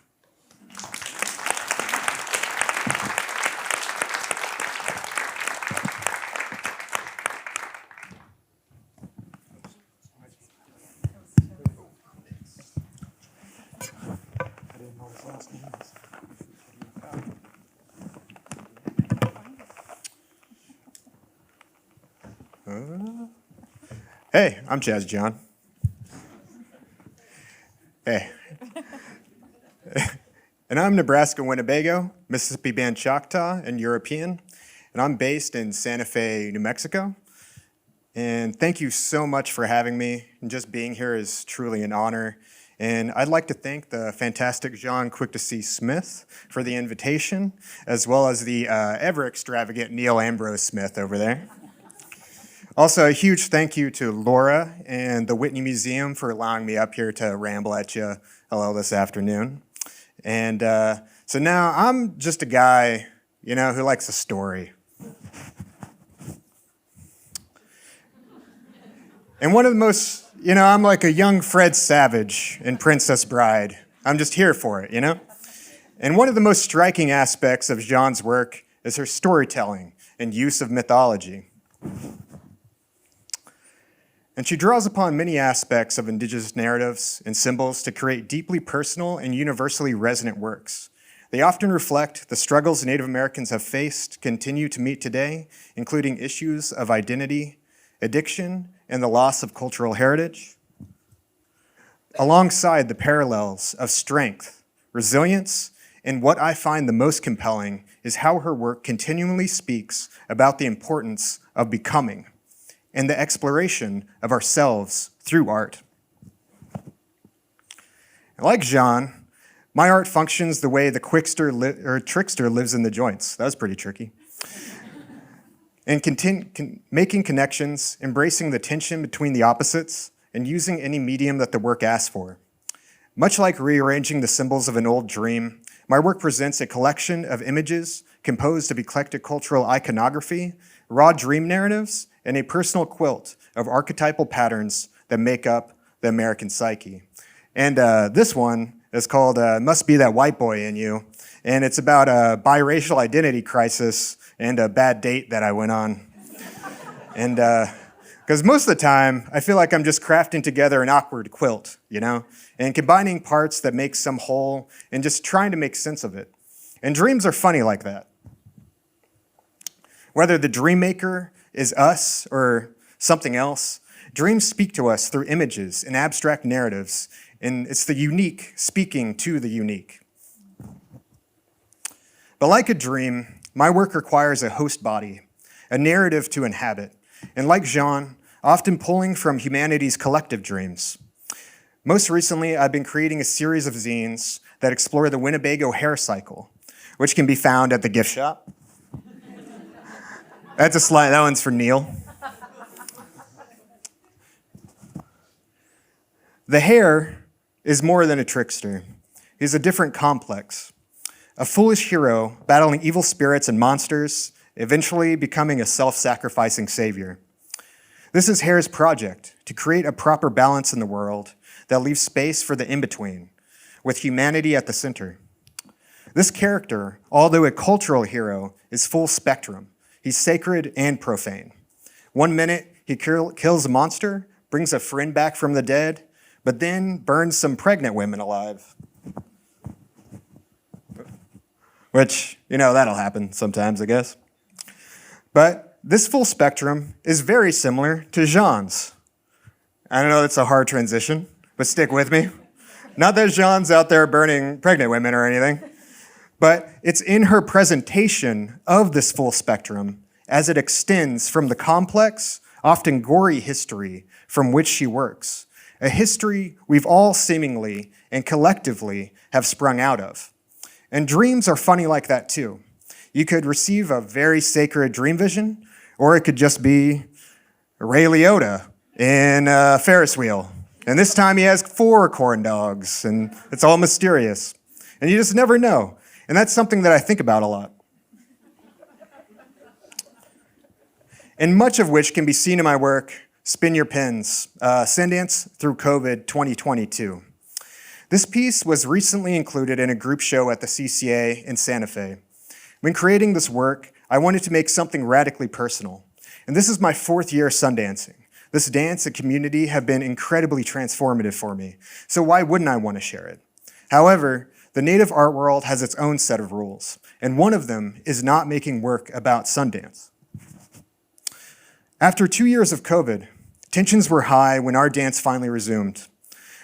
I didn't know his last name. Hey, I'm Jazz John. Hey. And I'm Nebraska Winnebago, Mississippi Band Choctaw, and European. And I'm based in Santa Fe, New Mexico. And thank you so much for having me. And just being here is truly an honor. And I'd like to thank the fantastic Jaune Quick-to-See-Smith for the invitation, as well as the ever extravagant Neil Ambrose Smith over there. Also, a huge thank you to Laura and the Whitney Museum for allowing me up here to ramble at you hello this afternoon. And so now I'm just a guy, who likes a story. And one of the most, I'm like a young Fred Savage in Princess Bride. I'm just here for it, And one of the most striking aspects of Jaune's work is her storytelling and use of mythology. And she draws upon many aspects of Indigenous narratives and symbols to create deeply personal and universally resonant works. They often reflect the struggles Native Americans have faced, continue to meet today, including issues of identity, addiction, and the loss of cultural heritage, alongside the parallels of strength, resilience, and what I find the most compelling is how her work continually speaks about the importance of becoming and the exploration of ourselves through art. Like Jaune, my art functions the way the trickster lives in the joints. That was pretty tricky. And making connections, embracing the tension between the opposites, and using any medium that the work asks for. Much like rearranging the symbols of an old dream, my work presents a collection of images composed of eclectic cultural iconography, raw dream narratives, and a personal quilt of archetypal patterns that make up the American psyche. And this one is called Must Be That White Boy in You, and it's about a biracial identity crisis and a bad date that I went on. And because most of the time, I feel like I'm just crafting together an awkward quilt, and combining parts that make some whole and just trying to make sense of it. And dreams are funny like that. Whether the dream maker is us or something else, dreams speak to us through images and abstract narratives, and it's the unique speaking to the unique. But like a dream, my work requires a host body, a narrative to inhabit, and like Jaune, often pulling from humanities' collective dreams. Most recently, I've been creating a series of zines that explore the Winnebago hair cycle, which can be found at the gift shop. That's a slide, that one's for Neil. The hare is more than a trickster. He's a different complex. A foolish hero battling evil spirits and monsters, eventually becoming a self-sacrificing savior. This is Hare's project, to create a proper balance in the world that leaves space for the in-between, with humanity at the center. This character, although a cultural hero, is full spectrum. He's sacred and profane. One minute, he kills a monster, brings a friend back from the dead, but then burns some pregnant women alive. Which, that'll happen sometimes, I guess. But But this full spectrum is very similar to Jaune's. I know that's a hard transition, but stick with me. Not that Jaune's out there burning pregnant women or anything, but it's in her presentation of this full spectrum as it extends from the complex, often gory history from which she works, a history we've all seemingly and collectively have sprung out of. And dreams are funny like that too. You could receive a very sacred dream vision, or it could just be Ray Liotta in a Ferris wheel. And this time he has 4 corn dogs, and it's all mysterious. And you just never know. And that's something that I think about a lot. And much of which can be seen in my work, Spin Your Pins, Sundance through COVID 2022. This piece was recently included in a group show at the CCA in Santa Fe. When creating this work, I wanted to make something radically personal. And this is my 4th year Sundancing. This dance and community have been incredibly transformative for me, so why wouldn't I want to share it? However, the Native art world has its own set of rules, and one of them is not making work about Sundance. After 2 years of COVID, tensions were high when our dance finally resumed.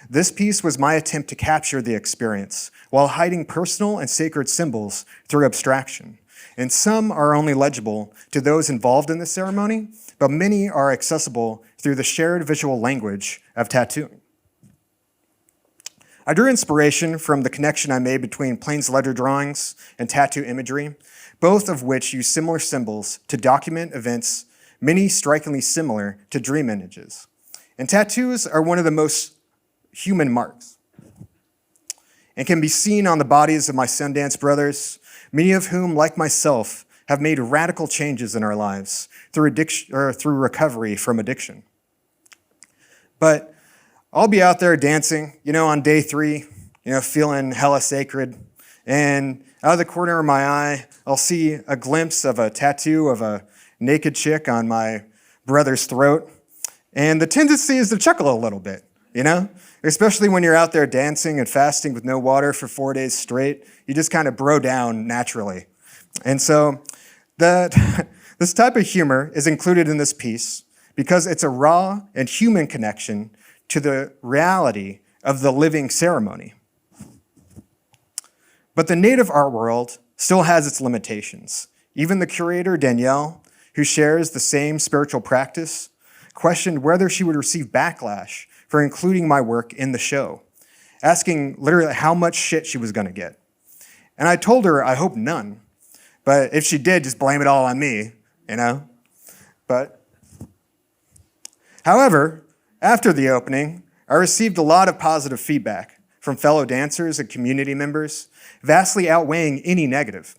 This piece was my attempt to capture the experience while hiding personal and sacred symbols through abstraction. And some are only legible to those involved in the ceremony, but many are accessible through the shared visual language of tattooing. I drew inspiration from the connection I made between Plains ledger drawings and tattoo imagery, both of which use similar symbols to document events, many strikingly similar to dream images. And tattoos are one of the most human marks and can be seen on the bodies of my Sundance brothers, many of whom, like myself, have made radical changes in our lives through recovery from addiction. But I'll be out there dancing, on day 3, feeling hella sacred, and out of the corner of my eye, I'll see a glimpse of a tattoo of a naked chick on my brother's throat, and the tendency is to chuckle a little bit, Especially when you're out there dancing and fasting with no water for 4 days straight, you just kind of bro down naturally. And so this type of humor is included in this piece because it's a raw and human connection to the reality of the living ceremony. But the Native art world still has its limitations. Even the curator, Danielle, who shares the same spiritual practice, questioned whether she would receive backlash for including my work in the show, asking literally how much shit she was going to get. And I told her I hope none, but if she did, just blame it all on me, But, however, after the opening, I received a lot of positive feedback from fellow dancers and community members, vastly outweighing any negative.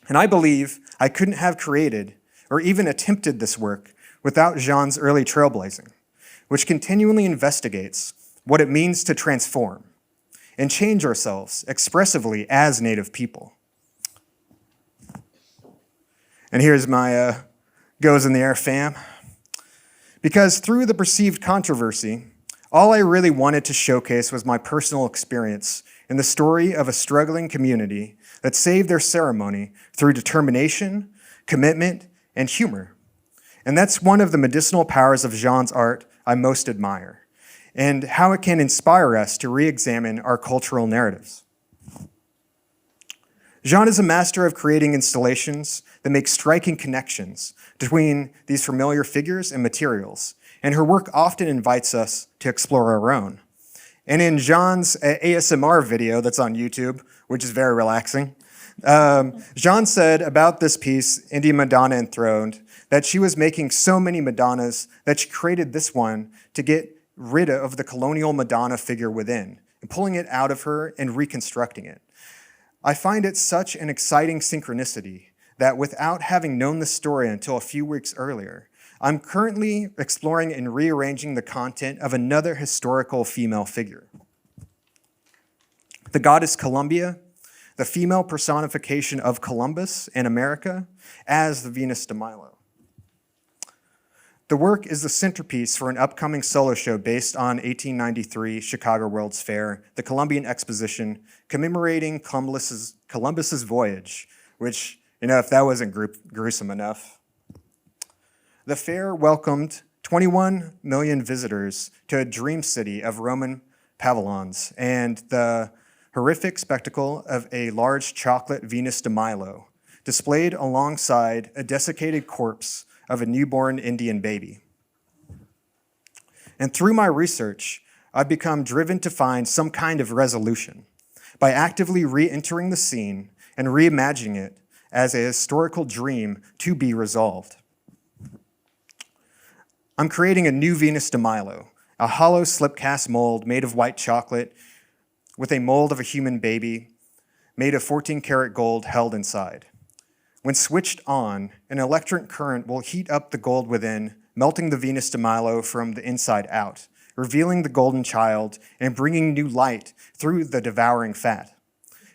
And I believe I couldn't have created or even attempted this work without Jaune's early trailblazing, which continually investigates what it means to transform and change ourselves expressively as Native people. And here's my goes in the air fam. Because through the perceived controversy, all I really wanted to showcase was my personal experience in the story of a struggling community that saved their ceremony through determination, commitment, and humor. And that's one of the medicinal powers of Jaune's art I most admire, and how it can inspire us to re-examine our cultural narratives. Jaune is a master of creating installations that make striking connections between these familiar figures and materials, and her work often invites us to explore our own. And in Jaune's ASMR video that's on YouTube, which is very relaxing, Jaune said about this piece, Indian Madonna Enthroned, that she was making so many Madonnas that she created this one to get rid of the colonial Madonna figure within, and pulling it out of her and reconstructing it. I find it such an exciting synchronicity that without having known the story until a few weeks earlier, I'm currently exploring and rearranging the content of another historical female figure. The goddess Columbia, the female personification of Columbus and America, as the Venus de Milo. The work is the centerpiece for an upcoming solo show based on 1893 Chicago World's Fair, the Columbian Exposition, commemorating Columbus's voyage, which, if that wasn't gruesome enough. the fair welcomed 21 million visitors to a dream city of Roman pavilions and the horrific spectacle of a large chocolate Venus de Milo displayed alongside a desiccated corpse of a newborn Indian baby. And through my research, I've become driven to find some kind of resolution by actively re-entering the scene and reimagining it as a historical dream to be resolved. I'm creating a new Venus de Milo, a hollow slip-cast mold made of white chocolate with a mold of a human baby made of 14-karat gold held inside. When switched on, an electric current will heat up the gold within, melting the Venus de Milo from the inside out, revealing the golden child and bringing new light through the devouring fat.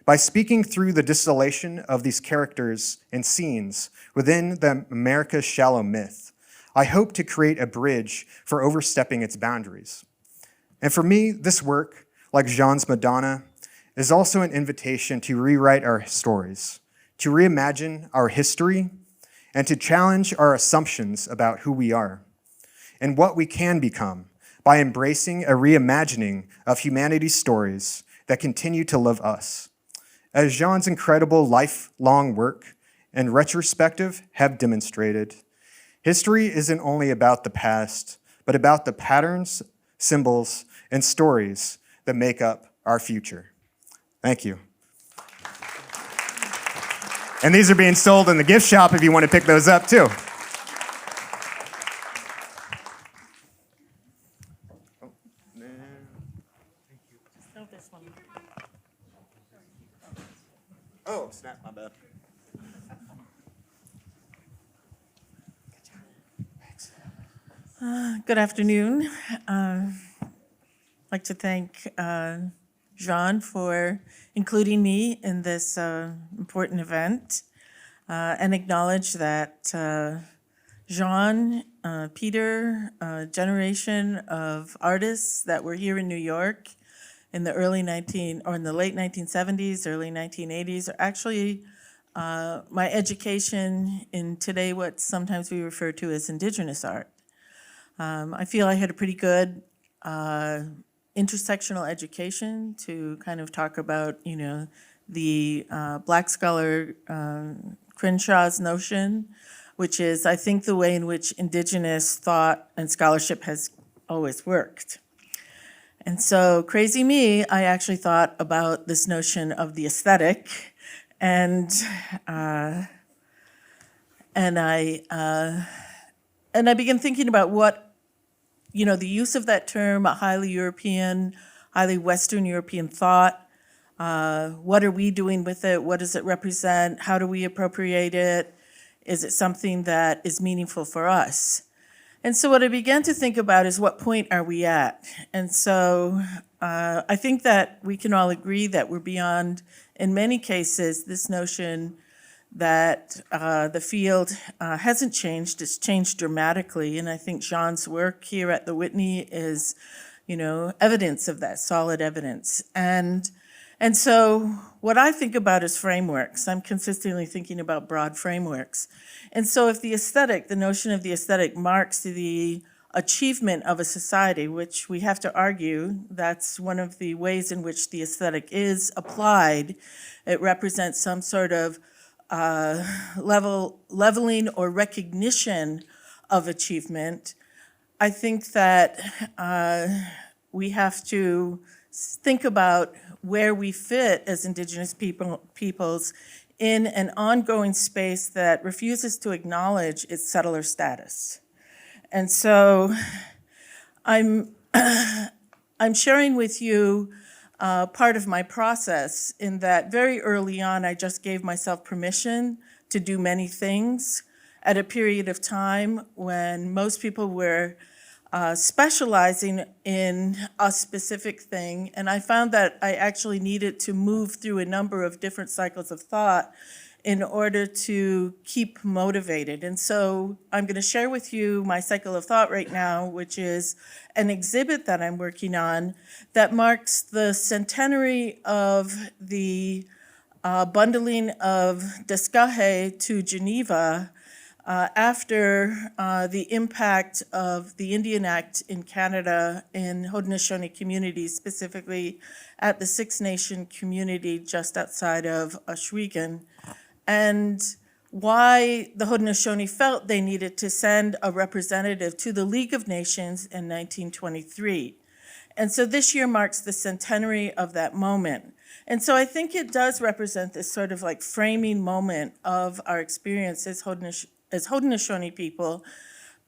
By speaking through the distillation of these characters and scenes within the America's shallow myth, I hope to create a bridge for overstepping its boundaries. And for me, this work, like Jean's Madonna, is also an invitation to rewrite our stories, to reimagine our history, and to challenge our assumptions about who we are and what we can become by embracing a reimagining of humanity's stories that continue to love us. As Jean's incredible lifelong work and retrospective have demonstrated, history isn't only about the past, but about the patterns, symbols, and stories that make up our future. Thank you. And these are being sold in the gift shop if you want to pick those up too. Oh, snap, my bad. Good afternoon. I'd like to thank Jaune for including me in this important event and acknowledge that Jaune, Peter, a generation of artists that were here in New York in the late 1970s, early 1980s, are actually my education in today what sometimes we refer to as Indigenous art. I feel I had a pretty good intersectional education to kind of talk about, the Black scholar Crenshaw's notion, which is, I think, the way in which Indigenous thought and scholarship has always worked. And so, crazy me, I actually thought about this notion of the aesthetic, and I began thinking about what, the use of that term, a highly European, highly Western European thought. What are we doing with it? What does it represent? How do we appropriate it? Is it something that is meaningful for us? And so what I began to think about is, what point are we at? And so I think that we can all agree that we're beyond, in many cases, this notion that the field hasn't changed. It's changed dramatically. And I think Jean's work here at the Whitney is, evidence of that, solid evidence. And so what I think about is frameworks. I'm consistently thinking about broad frameworks. And so if the aesthetic, the notion of the aesthetic marks the achievement of a society, which we have to argue, that's one of the ways in which the aesthetic is applied. It represents some sort of leveling or recognition of achievement. I think that we have to think about where we fit as Indigenous peoples in an ongoing space that refuses to acknowledge its settler status. And so I'm sharing with you part of my process in that very early on, I just gave myself permission to do many things at a period of time when most people were specializing in a specific thing. And I found that I actually needed to move through a number of different cycles of thought in order to keep motivated. And so I'm going to share with you my cycle of thought right now, which is an exhibit that I'm working on that marks the centenary of the bundling of Descahe to Geneva after the impact of the Indian Act in Canada in Haudenosaunee communities, specifically at the Six Nation community just outside of Ohsweken, and why the Haudenosaunee felt they needed to send a representative to the League of Nations in 1923. And so this year marks the centenary of that moment. And so I think it does represent this sort of like framing moment of our experience as Haudenosaunee people.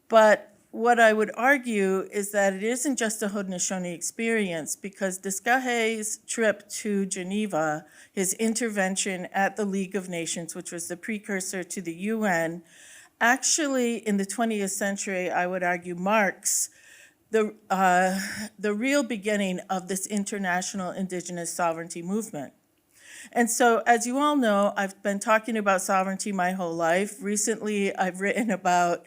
But what I would argue is that it isn't just a Haudenosaunee experience, because Diskahe's trip to Geneva, his intervention at the League of Nations, which was the precursor to the UN, actually in the 20th century, I would argue, marks the real beginning of this international Indigenous sovereignty movement. And so, as you all know, I've been talking about sovereignty my whole life. Recently, I've written about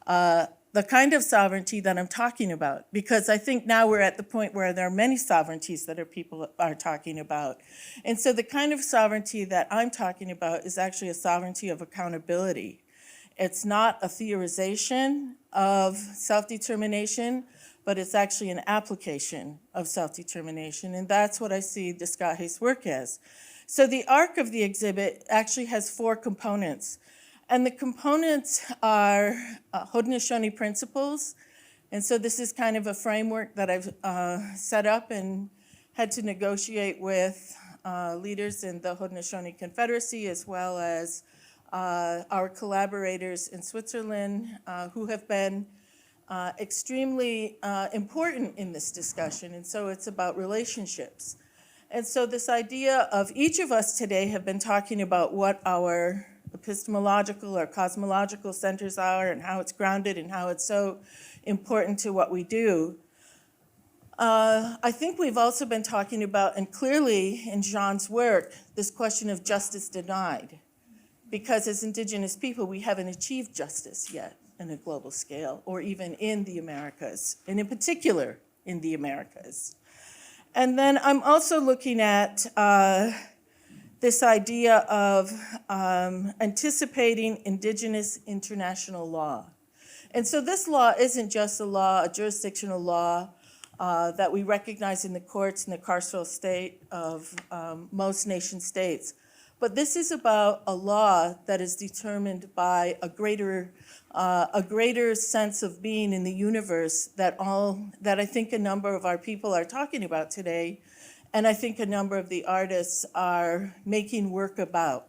the kind of sovereignty that I'm talking about, because I think now we're at the point where there are many sovereignties that people are talking about. And so the kind of sovereignty that I'm talking about is actually a sovereignty of accountability. It's not a theorization of self-determination, but it's actually an application of self-determination. And that's what I see Diskahe's work as. So the arc of the exhibit actually has 4 components. And the components are Haudenosaunee principles. And so this is kind of a framework that I've set up and had to negotiate with leaders in the Haudenosaunee Confederacy, as well as our collaborators in Switzerland, who have been extremely important in this discussion. And so it's about relationships. And so this idea of each of us today have been talking about what our epistemological or cosmological centers are and how it's grounded and how it's so important to what we do. I think we've also been talking about, and clearly in Jean's work, this question of justice denied. Because as Indigenous people, we haven't achieved justice yet on a global scale, or even in the Americas, and in particular in the Americas. And then I'm also looking at this idea of anticipating Indigenous international law. And so this law isn't just a law, a jurisdictional law that we recognize in the courts in the carceral state of most nation states. But this is about a law that is determined by a greater sense of being in the universe that I think a number of our people are talking about today, and I think a number of the artists are making work about.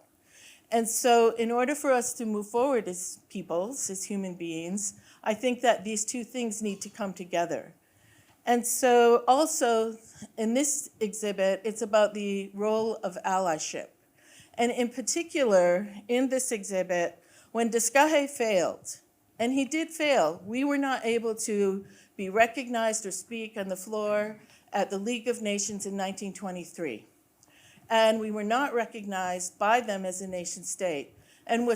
And so in order for us to move forward as peoples, as human beings, I think that these two things need to come together. And so also in this exhibit, it's about the role of allyship. And in particular, in this exhibit, when Diskahe failed, and he did fail, we were not able to be recognized or speak on the floor at the League of Nations in 1923. And we were not recognized by them as a nation state. And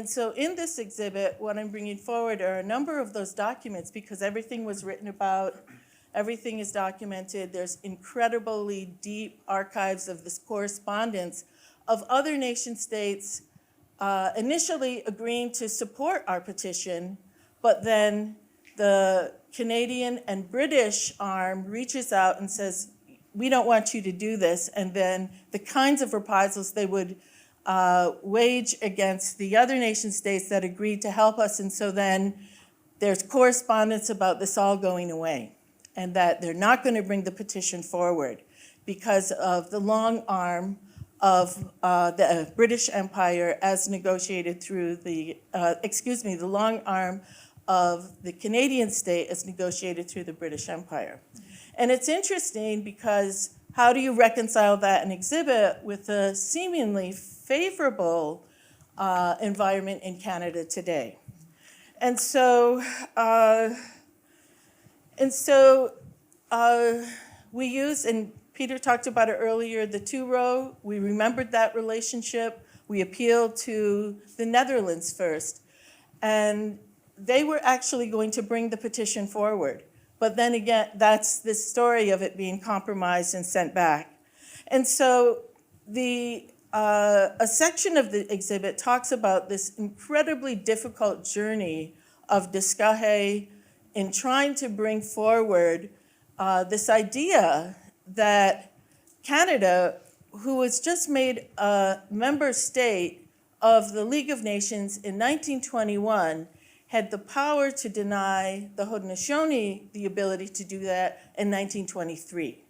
so in this exhibit, what I'm bringing forward are a number of those documents, because everything was written about, everything is documented. There's incredibly deep archives of this correspondence of other nation states initially agreeing to support our petition, but then the Canadian and British arm reaches out and says, we don't want you to do this, and then the kinds of reprisals they would wage against the other nation states that agreed to help us. And so then there's correspondence about this all going away, and that they're not going to bring the petition forward because of the long arm of the British Empire as negotiated through the long arm of the Canadian state as negotiated through the British Empire. And it's interesting because how do you reconcile that and exhibit with a seemingly favorable environment in Canada today? And so we use, and Peter talked about it earlier, the two-row. We remembered that relationship. We appealed to the Netherlands first. And they were actually going to bring the petition forward. But then again, that's the story of it being compromised and sent back. And so the a section of the exhibit talks about this incredibly difficult journey of Diskahe in trying to bring forward this idea that Canada, who was just made a member state of the League of Nations in 1921, had the power to deny the Haudenosaunee the ability to do that in 1923.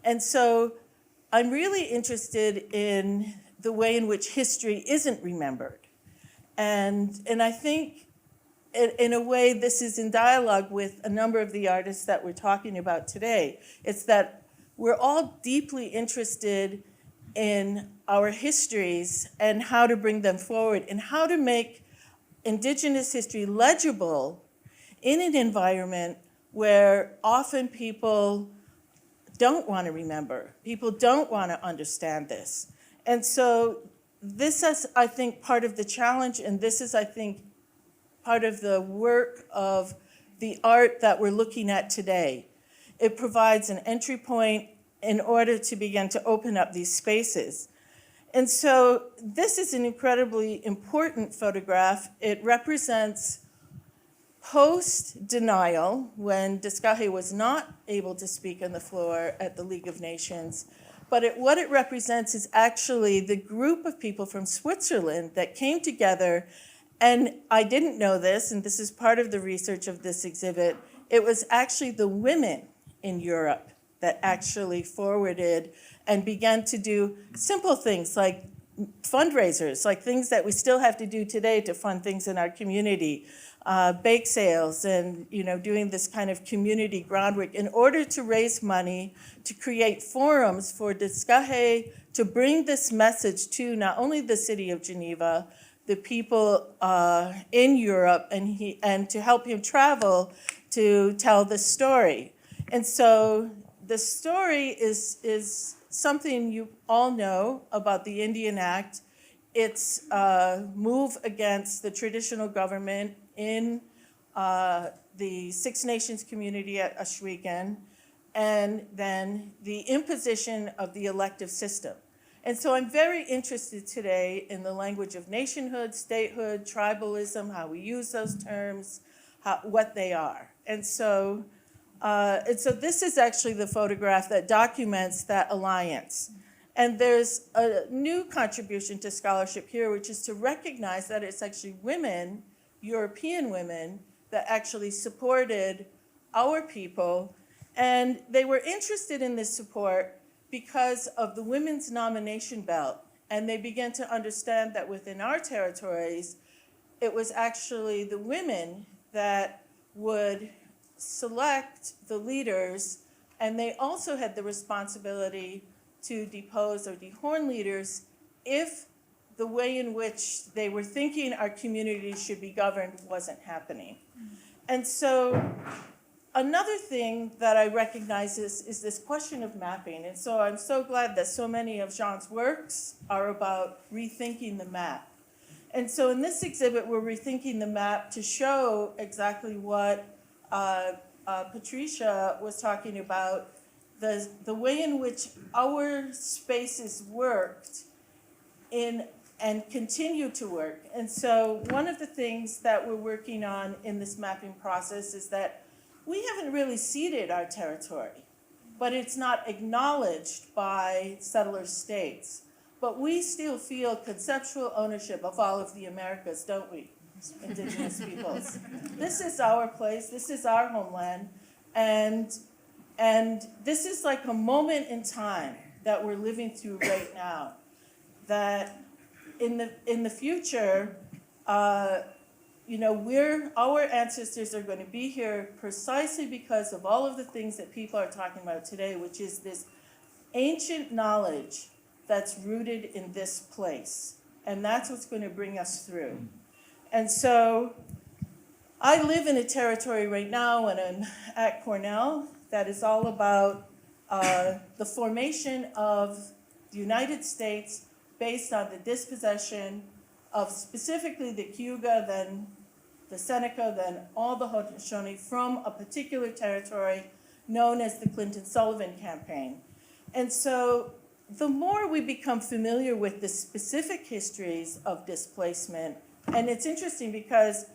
And so I'm really interested in the way in which history isn't remembered. And I think in a way this is in dialogue with a number of the artists that we're talking about today. It's that we're all deeply interested in our histories and how to bring them forward and how to make Indigenous history legible in an environment where often people don't want to remember. People don't want to understand this. And so this is, I think, part of the challenge, and this is, I think, part of the work of the art that we're looking at today. It provides an entry point in order to begin to open up these spaces. And so this is an incredibly important photograph. It represents post-denial, when Diskahe was not able to speak on the floor at the League of Nations. But what it represents is actually the group of people from Switzerland that came together. And I didn't know this, and this is part of the research of this exhibit. It was actually the women in Europe that actually forwarded and began to do simple things like fundraisers, like things that we still have to do today to fund things in our community, bake sales, and doing this kind of community groundwork in order to raise money to create forums for Diskahe to bring this message to not only the city of Geneva, the people in Europe, and to help him travel to tell the story. And so the story is something you all know about the Indian Act. It's a move against the traditional government in the Six Nations community at Ohsweken, and then the imposition of the elective system. And so I'm very interested today in the language of nationhood, statehood, tribalism, how we use those terms, what they are. And so this is actually the photograph that documents that alliance. And there's a new contribution to scholarship here, which is to recognize that it's actually women, European women, that actually supported our people. And they were interested in this support because of the women's nomination belt. And they began to understand that within our territories, it was actually the women that would select the leaders, and they also had the responsibility to depose or dehorn leaders if the way in which they were thinking our community should be governed wasn't happening. And so another thing that I recognize is this question of mapping. And so I'm so glad that so many of Jean's works are about rethinking the map. And so in this exhibit, we're rethinking the map to show exactly what Patricia was talking about, the way in which our spaces worked and continue to work. And so one of the things that we're working on in this mapping process is that we haven't really ceded our territory, but it's not acknowledged by settler states. But we still feel conceptual ownership of all of the Americas, don't we, Indigenous peoples? This is our place, this is our homeland, and this is like a moment in time that we're living through right now, that in the future, our ancestors are going to be here precisely because of all of the things that people are talking about today, which is this ancient knowledge that's rooted in this place. And that's what's going to bring us through. And so I live in a territory right now, and I'm at Cornell, that is all about the formation of the United States based on the dispossession of specifically the Cayuga, then the Seneca, then all the Haudenosaunee from a particular territory known as the Clinton-Sullivan Campaign. And so the more we become familiar with the specific histories of displacement, and it's interesting because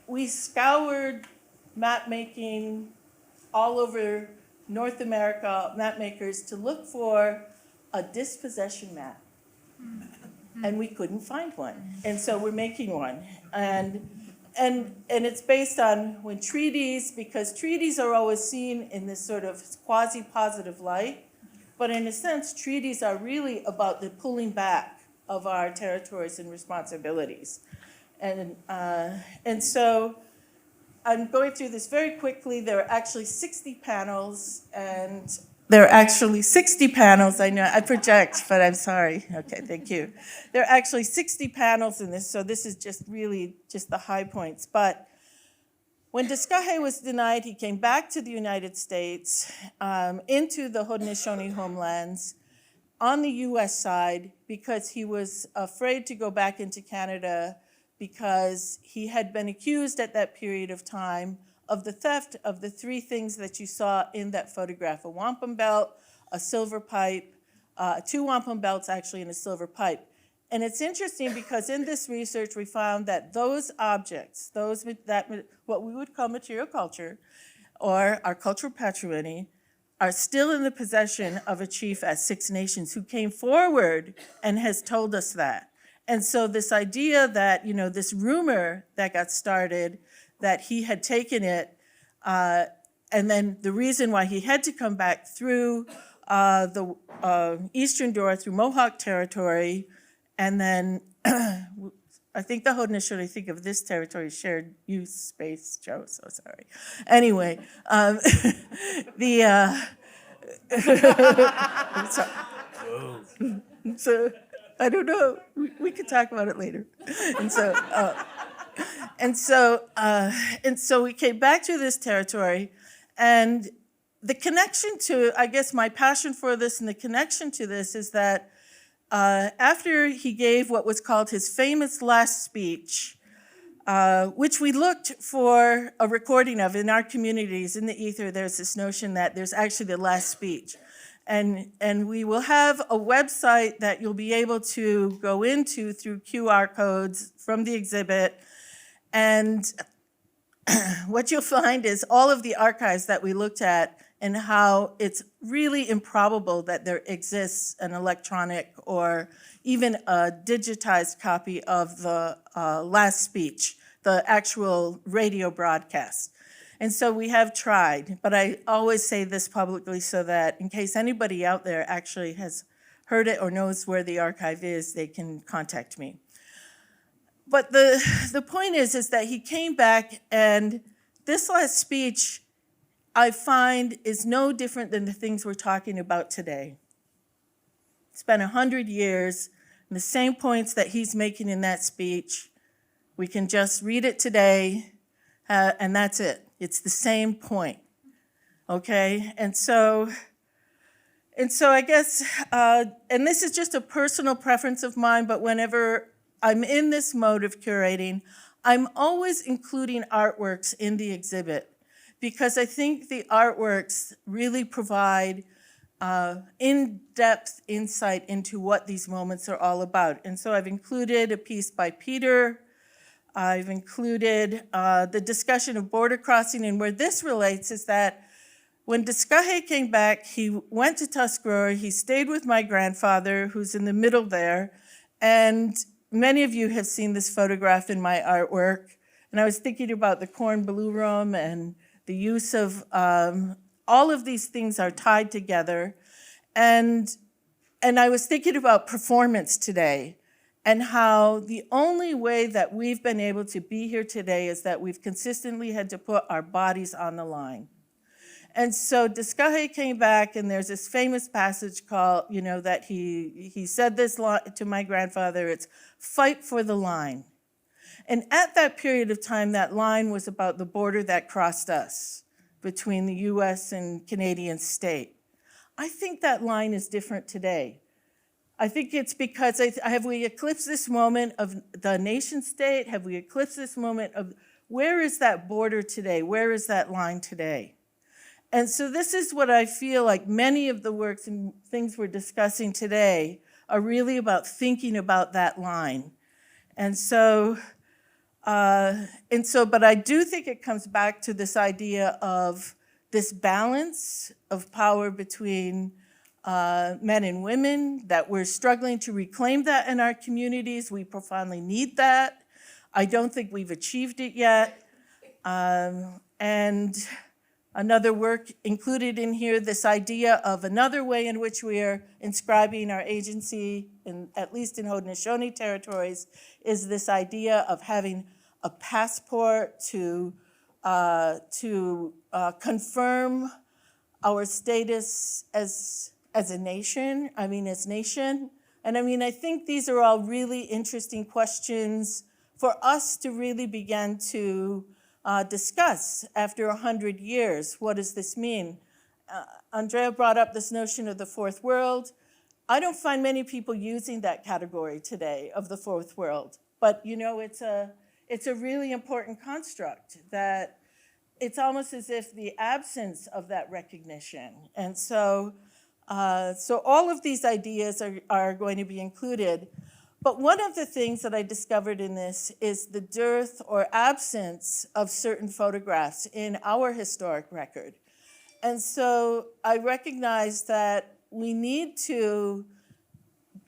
we scoured map making all over North America, map makers, to look for a dispossession map. And we couldn't find one. And so we're making one. And it's based on when treaties, because treaties are always seen in this sort of quasi-positive light. But in a sense, treaties are really about the pulling back of our territories and responsibilities. And so I'm going through this very quickly. There are actually 60 panels, and there are actually 60 panels. I know I project, but I'm sorry. Okay, thank you. There are actually 60 panels in this, so this is just really just the high points. But when Discahe was denied, he came back to the United States, into the Haudenosaunee homelands on the US side, because he was afraid to go back into Canada because he had been accused at that period of time of the theft of the three things that you saw in that photograph: a wampum belt, a silver pipe, two wampum belts actually, and a silver pipe. And it's interesting because in this research we found that those objects, what we would call material culture, or our cultural patrimony, are still in the possession of a chief at Six Nations who came forward and has told us that. And so this idea that, this rumor that got started, that he had taken it, and then the reason why he had to come back through the eastern door, through Mohawk territory, and then I think the Haudenosaunee think of this territory as shared use space, Joe, so sorry. Anyway, I'm sorry. So I don't know. We could talk about it later. And so we came back to this territory, and the connection to, I guess, my passion for this and the connection to this is that after he gave what was called his famous last speech, which we looked for a recording of in our communities, in the ether, there's this notion that there's actually the last speech. And we will have a website that you'll be able to go into through QR codes from the exhibit. And what you'll find is all of the archives that we looked at and how it's really improbable that there exists an electronic or even a digitized copy of the last speech, the actual radio broadcast. And so we have tried, but I always say this publicly so that in case anybody out there actually has heard it or knows where the archive is, they can contact me. But the point is that he came back, and this last speech, I find, is no different than the things we're talking about today. It's been 100 years, and the same points that he's making in that speech, we can just read it today, and that's it. It's the same point, okay? And so I guess, and this is just a personal preference of mine, but whenever I'm in this mode of curating, I'm always including artworks in the exhibit, because I think the artworks really provide in-depth insight into what these moments are all about. And so I've included a piece by Peter. I've included the discussion of border crossing, and where this relates is that when Discahe came back, he went to Tuscarora, he stayed with my grandfather, who's in the middle there, and many of you have seen this photograph in my artwork, and I was thinking about the corn blue room and the use of all of these things are tied together, and I was thinking about performance today, and how the only way that we've been able to be here today is that we've consistently had to put our bodies on the line. And so Discahe came back, and there's this famous passage called, that he said this to my grandfather, it's fight for the line. And at that period of time, that line was about the border that crossed us between the US and Canadian state. I think that line is different today. I think it's because have we eclipsed this moment of the nation state? Have we eclipsed this moment of where is that border today? Where is that line today? And so this is what I feel like many of the works and things we're discussing today are really about thinking about that line. But I do think it comes back to this idea of this balance of power between men and women, that we're struggling to reclaim that in our communities. We profoundly need that. I don't think we've achieved it yet. And another work included in here, this idea of another way in which we are inscribing our agency, at least in Haudenosaunee territories, is this idea of having a passport to confirm our status as a nation, as nation. And I think these are all really interesting questions for us to really begin to discuss after 100 years. What does this mean? Andrea brought up this notion of the fourth world. I don't find many people using that category today of the fourth world, but it's a really important construct that it's almost as if the absence of that recognition. And so all of these ideas are going to be included. But one of the things that I discovered in this is the dearth or absence of certain photographs in our historic record. And so I recognize that we need to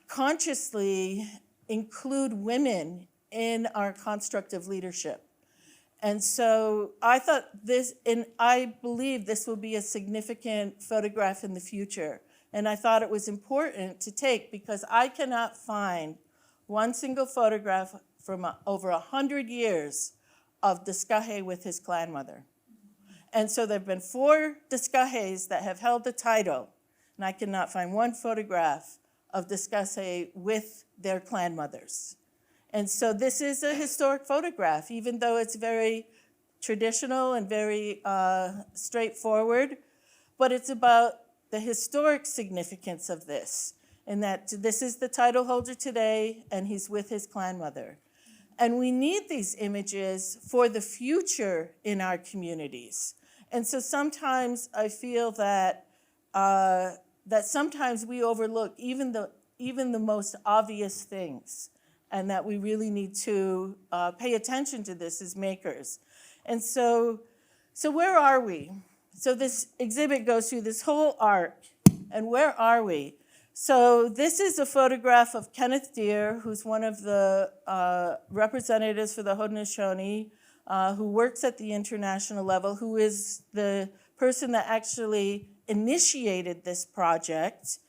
consciously include women in our construct of leadership. And so I thought this, and I believe this will be a significant photograph in the future. And I thought it was important to take because I cannot find one single photograph from over 100 years of Diskahe with his clanmother. And so there have been 4 Diskahes that have held the title, and I cannot find one photograph of Diskahe with their clanmothers. And so this is a historic photograph, even though it's very traditional and very straightforward, but it's about the historic significance of this, and that this is the title holder today, and he's with his clanmother. And we need these images for the future in our communities. And so sometimes I feel that that sometimes we overlook even the most obvious things, and that we really need to pay attention to this as makers. And so where are we? So this exhibit goes through this whole arc, and where are we? So this is a photograph of Kenneth Deere, who's one of the representatives for the Haudenosaunee, who works at the international level, who is the person that actually initiated this project.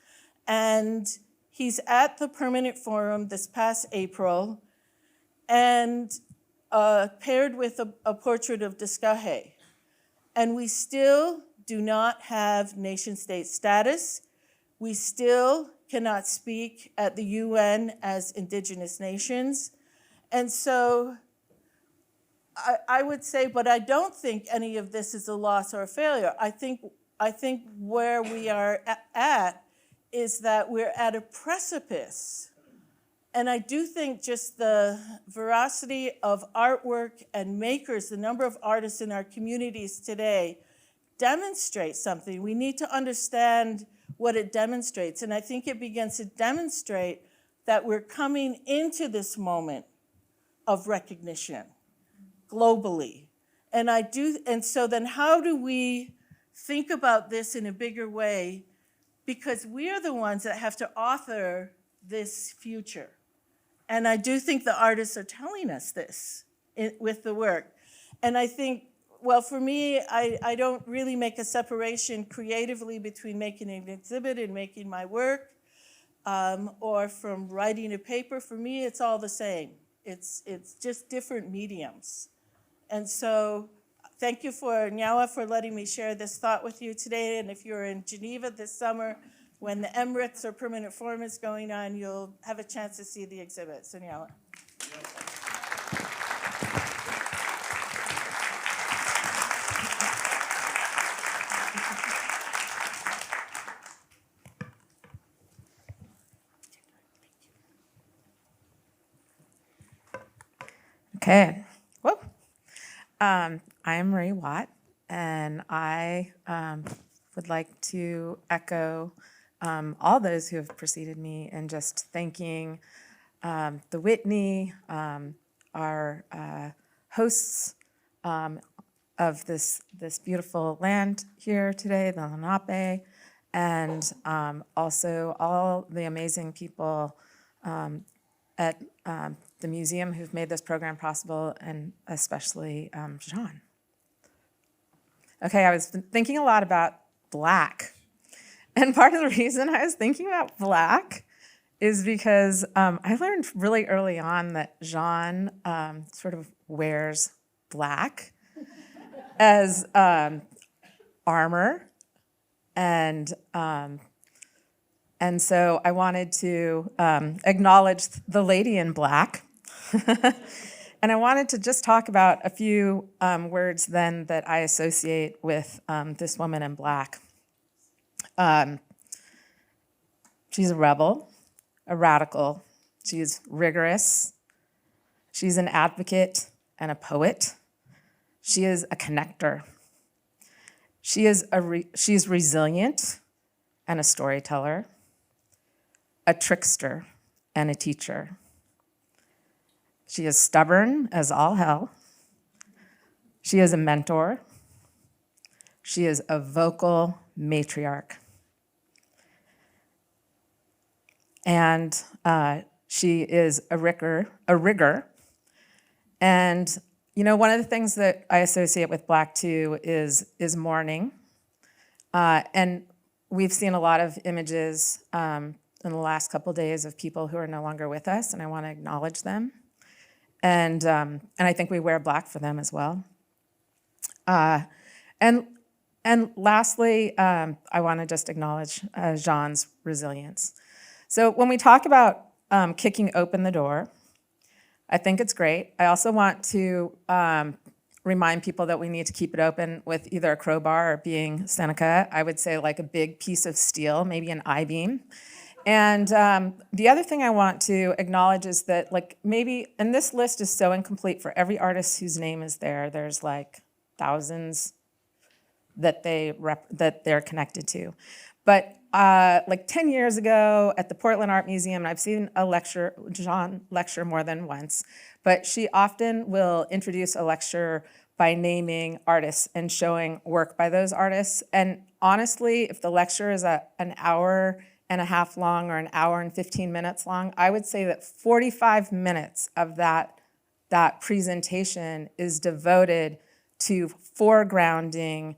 And he's at the Permanent Forum this past April, and paired with a portrait of Diskahe. And we still do not have nation-state status. We still cannot speak at the UN as Indigenous nations. And so I would say, but I don't think any of this is a loss or a failure. I think where we are at is that we're at a precipice. And I do think just the veracity of artwork and makers, the number of artists in our communities today, demonstrates something. We need to understand what it demonstrates. And I think it begins to demonstrate that we're coming into this moment of recognition globally. And so then how do we think about this in a bigger way? Because we are the ones that have to author this future. And I do think the artists are telling us this with the work. And I think, well, for me, I don't really make a separation creatively between making an exhibit and making my work, or from writing a paper. For me, it's all the same. It's just different mediums. And so thank you Nyawa for letting me share this thought with you today. And if you're in Geneva this summer, when the Emirates or Permanent Forum is going on, you'll have a chance to see the exhibit. So Nyawa. Okay. Whoop. I am Marie Watt. and I would like to echo all those who have preceded me in just thanking the Whitney, our hosts of this beautiful land here today, the Lenape, and also all the amazing people at the museum who've made this program possible, and especially Jaune. Okay, I was thinking a lot about Black. And part of the reason I was thinking about Black is because I learned really early on that Jaune sort of wears black as armor. And so I wanted to acknowledge the lady in black. And I wanted to just talk about a few words then that I associate with this woman in black. She's a rebel, a radical. She's rigorous. She's an advocate and a poet. She is a connector. She's resilient and a storyteller, a trickster and a teacher. She is stubborn as all hell. She is a mentor. She is a vocal matriarch. And she is a rigger. And you know, one of the things that I associate with Black too is mourning. And we've seen a lot of images in the last couple days of people who are no longer with us, and I want to acknowledge them. And I think we wear black for them as well. And lastly, I want to just acknowledge Jaune's resilience. So when we talk about kicking open the door, I think it's great. I also want to remind people that we need to keep it open with either a crowbar or, being Seneca, I would say like a big piece of steel, maybe an I-beam. And the other thing I want to acknowledge is that, like, maybe, and this list is so incomplete for every artist whose name is there. There's like thousands that they're connected to. But like 10 years ago at the Portland Art Museum, and I've seen Jaune lecture more than once, but she often will introduce a lecture by naming artists and showing work by those artists. And honestly, if the lecture is an hour and a half long or an hour and 15 minutes long, I would say that 45 minutes of that presentation is devoted to foregrounding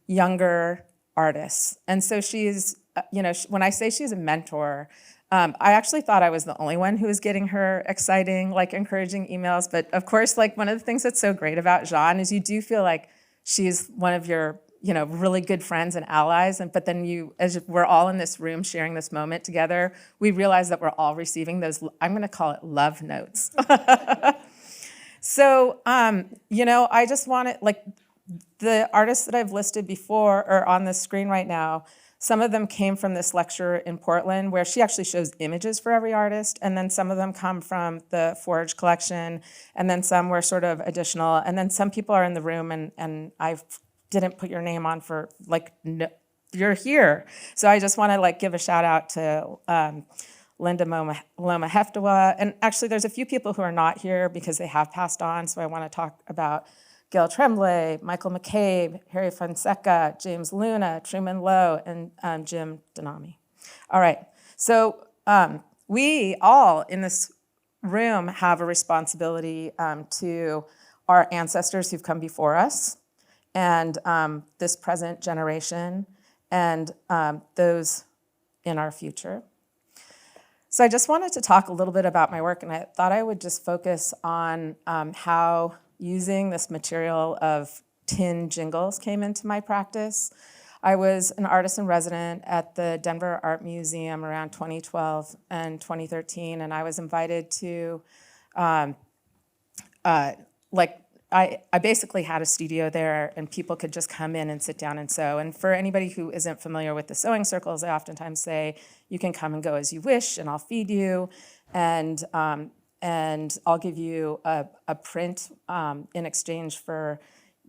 younger artists. And so she's, when I say she's a mentor, I actually thought I was the only one who was getting her exciting, like encouraging emails. But of course, like one of the things that's so great about Jaune is you do feel like she's one of your, really good friends and allies. But then as we're all in this room sharing this moment together, we realize that we're all receiving those, I'm gonna call it love notes. So, I just want to, like, the artists that I've listed before are on the screen right now. Some of them came from this lecture in Portland where she actually shows images for every artist, and then some of them come from the Portage collection, and then some were sort of additional, and then some people are in the room and I didn't put your name on for, like, no, you're here. So I just want to, like, give a shout out to Linda Loma Heftawa, and actually there's a few people who are not here because they have passed on, so I want to talk about Gail Tremblay, Michael McCabe, Harry Fonseca, James Luna, Truman Lowe, and Jim Denami. All right, so we all in this room have a responsibility to our ancestors who've come before us, and this present generation, and those in our future. So I just wanted to talk a little bit about my work, and I thought I would just focus on how using this material of tin jingles came into my practice. I was an artist in resident at the Denver Art Museum around 2012 and 2013, and I was invited to, I basically had a studio there, and people could just come in and sit down and sew. And for anybody who isn't familiar with the sewing circles, I oftentimes say, you can come and go as you wish, and I'll feed you, and I'll give you a print in exchange for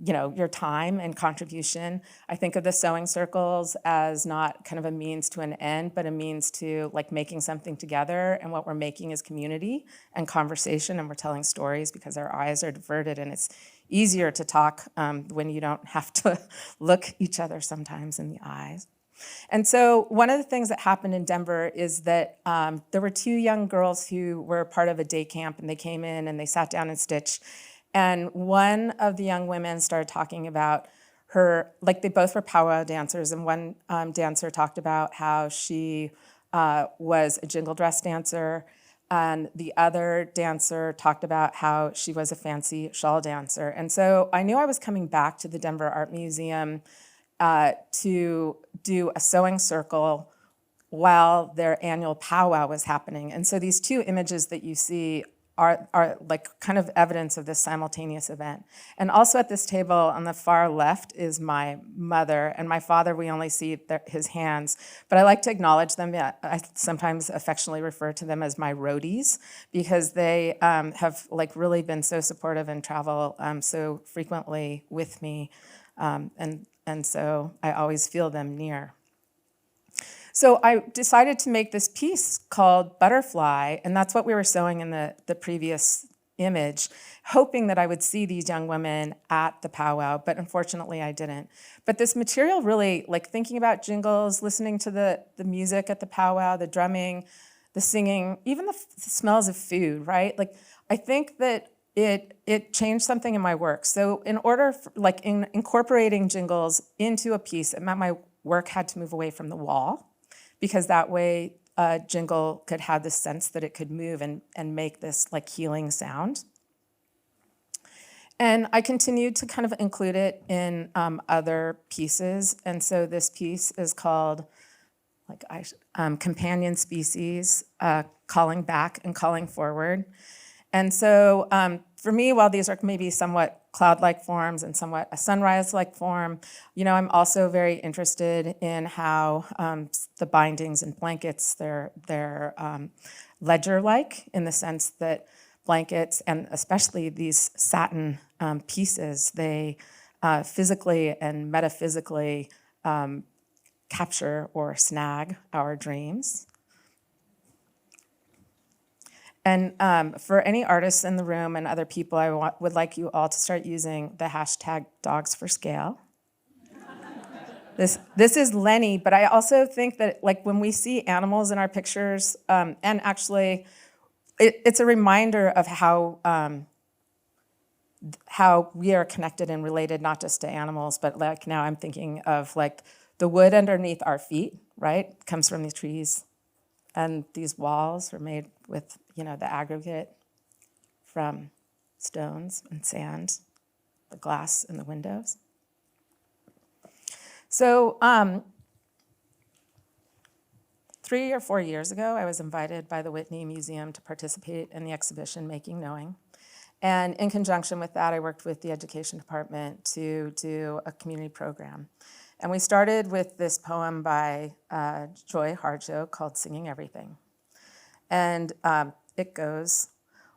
your time and contribution. I think of the sewing circles as not kind of a means to an end, but a means to like making something together. And what we're making is community and conversation, and we're telling stories because our eyes are diverted, and it's easier to talk when you don't have to look each other sometimes in the eyes. And so one of the things that happened in Denver is that there were 2 young girls who were part of a day camp, and they came in and they sat down and stitched. And one of the young women started talking about her, like they both were powwow dancers, and one dancer talked about how she was a jingle dress dancer, and the other dancer talked about how she was a fancy shawl dancer. And so I knew I was coming back to the Denver Art Museum to do a sewing circle while their annual powwow was happening. And so these 2 images that you see are like kind of evidence of this simultaneous event. And also at this table on the far left is my mother, and my father, we only see his hands, but I like to acknowledge them. I sometimes affectionately refer to them as my roadies, because they have like really been so supportive and travel so frequently with me, and so I always feel them near. So I decided to make this piece called Butterfly, and that's what we were sewing in the previous image, hoping that I would see these young women at the powwow, but unfortunately I didn't. But this material really, like thinking about jingles, listening to the music at the powwow, the drumming, the singing, even the smells of food, right? Like I think that it changed something in my work. So in order, in incorporating jingles into a piece, it meant my work had to move away from the wall, because that way a jingle could have the sense that it could move and make this like healing sound. And I continued to kind of include it in other pieces. And so this piece is called Companion Species, Calling Back and Calling Forward. And so for me, while these are maybe somewhat cloud-like forms and somewhat a sunrise-like form, I'm also very interested in how the bindings and blankets, they're ledger-like, in the sense that blankets, and especially these satin pieces, they physically and metaphysically capture or snag our dreams. And for any artists in the room and other people, I would like you all to start using the hashtag #DogsForScale. This is Lenny, but I also think that like when we see animals in our pictures, and actually it's a reminder of how we are connected and related, not just to animals, but like now I'm thinking of like the wood underneath our feet, right? Comes from these trees. And these walls are made with, the aggregate from stones and sand, the glass in the windows. So 3 or 4 years ago, I was invited by the Whitney Museum to participate in the exhibition Making Knowing. And in conjunction with that, I worked with the education department to do a community program. And we started with this poem by Joy Harjo called Singing Everything. And it goes,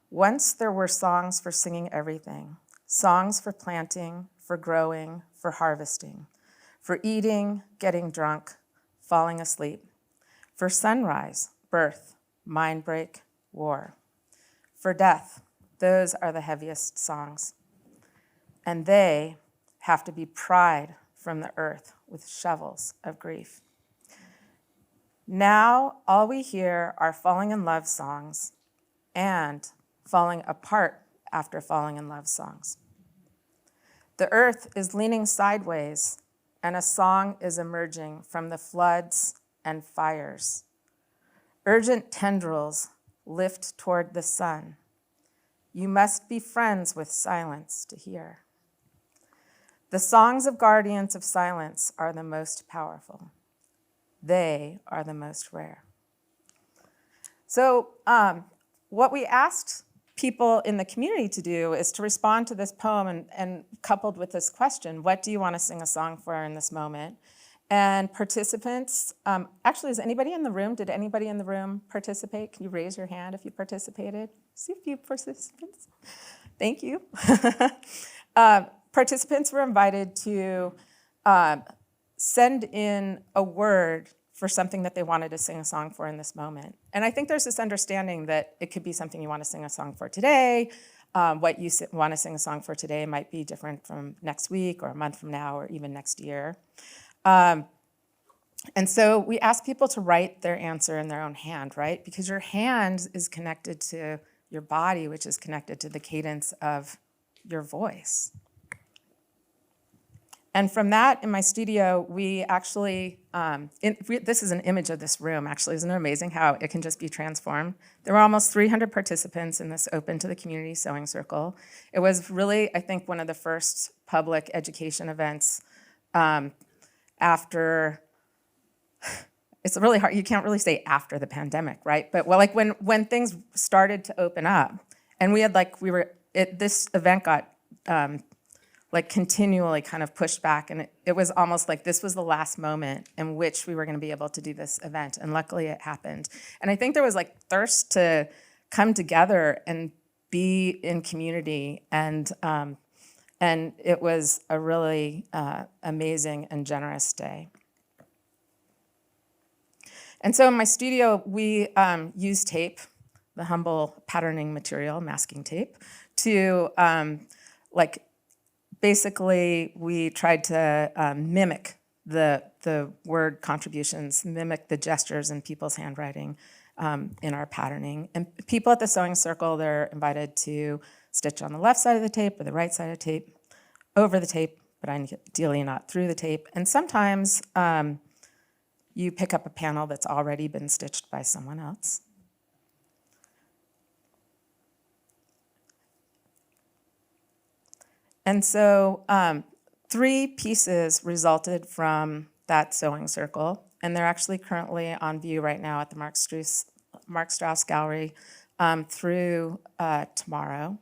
once there were songs for singing everything, songs for planting, for growing, for harvesting, for eating, getting drunk, falling asleep, for sunrise, birth, mind break, war, for death. Those are the heaviest songs. And they have to be pried from the earth with shovels of grief. Now, all we hear are falling in love songs and falling apart after falling in love songs. The earth is leaning sideways, and a song is emerging from the floods and fires. Urgent tendrils lift toward the sun. You must be friends with silence to hear. The songs of guardians of silence are the most powerful. They are the most rare. So what we asked people in the community to do is to respond to this poem and coupled with this question, what do you want to sing a song for in this moment? And participants, actually, is anybody in the room? Did anybody in the room participate? Can you raise your hand if you participated? See a few participants. Thank you. participants were invited to send in a word for something that they wanted to sing a song for in this moment. And I think there's this understanding that it could be something you want to sing a song for today. What you want to sing a song for today might be different from next week or a month from now or even next year. And so we ask people to write their answer in their own hand, right? Because your hand is connected to your body, which is connected to the cadence of your voice. And from that, in my studio, we actually, this is an image of this room, actually. Isn't it amazing how it can just be transformed? There were almost 300 participants in this open to the community sewing circle. It was really, I think, one of the first public education events after, it's really hard, you can't really say after the pandemic, right? But well, like when things started to open up, and we had this event got, continually kind of pushed back, and it was almost like this was the last moment in which we were going to be able to do this event, and luckily it happened. And I think there was thirst to come together and be in community, and it was a really amazing and generous day. And so in my studio, we use tape, the humble patterning material, masking tape, to basically, we tried to mimic the word contributions, mimic the gestures in people's handwriting in our patterning. And people at the sewing circle, they're invited to stitch on the left side of the tape or the right side of the tape, over the tape, but ideally not through the tape. And sometimes you pick up a panel that's already been stitched by someone else. And so 3 pieces resulted from that sewing circle, and they're actually currently on view right now at the Mark Strauss Gallery through tomorrow.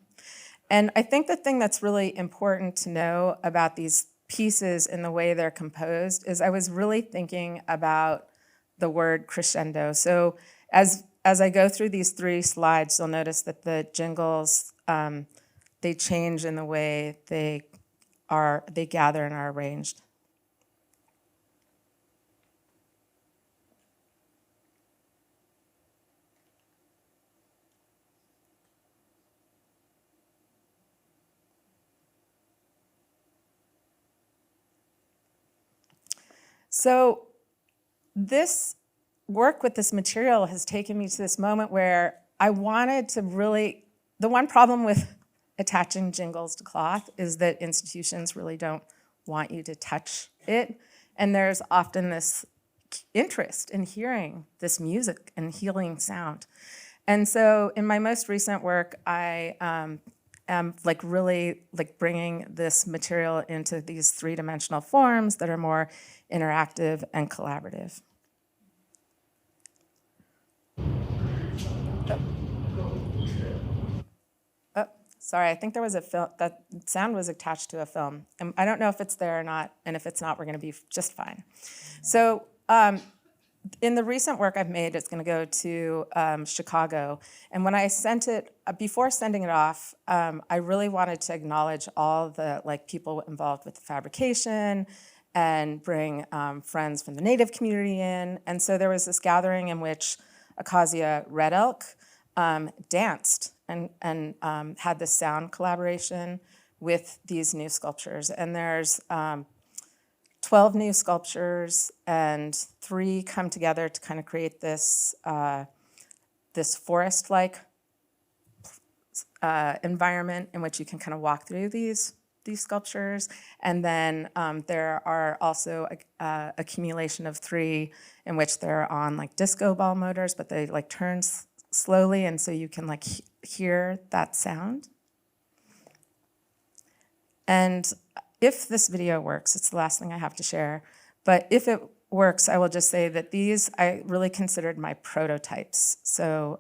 And I think the thing that's really important to know about these pieces and the way they're composed is I was really thinking about the word crescendo. So as I go through these 3 slides, you'll notice that the jingles, they change in the way they gather and are arranged. So this work with this material has taken me to this moment where I wanted to really, the one problem with attaching jingles to cloth is that institutions really don't want you to touch it. And there's often this interest in hearing this music and healing sound. And so in my most recent work, I am really bringing this material into these 3-dimensional forms that are more interactive and collaborative. Sorry, I think there was a film, that sound was attached to a film. And I don't know if it's there or not, and if it's not, we're gonna be just fine. So in the recent work I've made, it's gonna go to Chicago. And when I sent it, before sending it off, I really wanted to acknowledge all the people involved with the fabrication and bring friends from the Native community in. And so there was this gathering in which Acacia Red Elk danced and had this sound collaboration with these new sculptures. And there's 12 new sculptures, and 3 come together to kind of create this, this forest-like environment in which you can kind of walk through these sculptures. And then there are also a accumulation of 3 in which they're on disco ball motors, but they turn slowly, and so you can hear that sound. And if this video works, it's the last thing I have to share, but if it works, I will just say that these I really considered my prototypes. So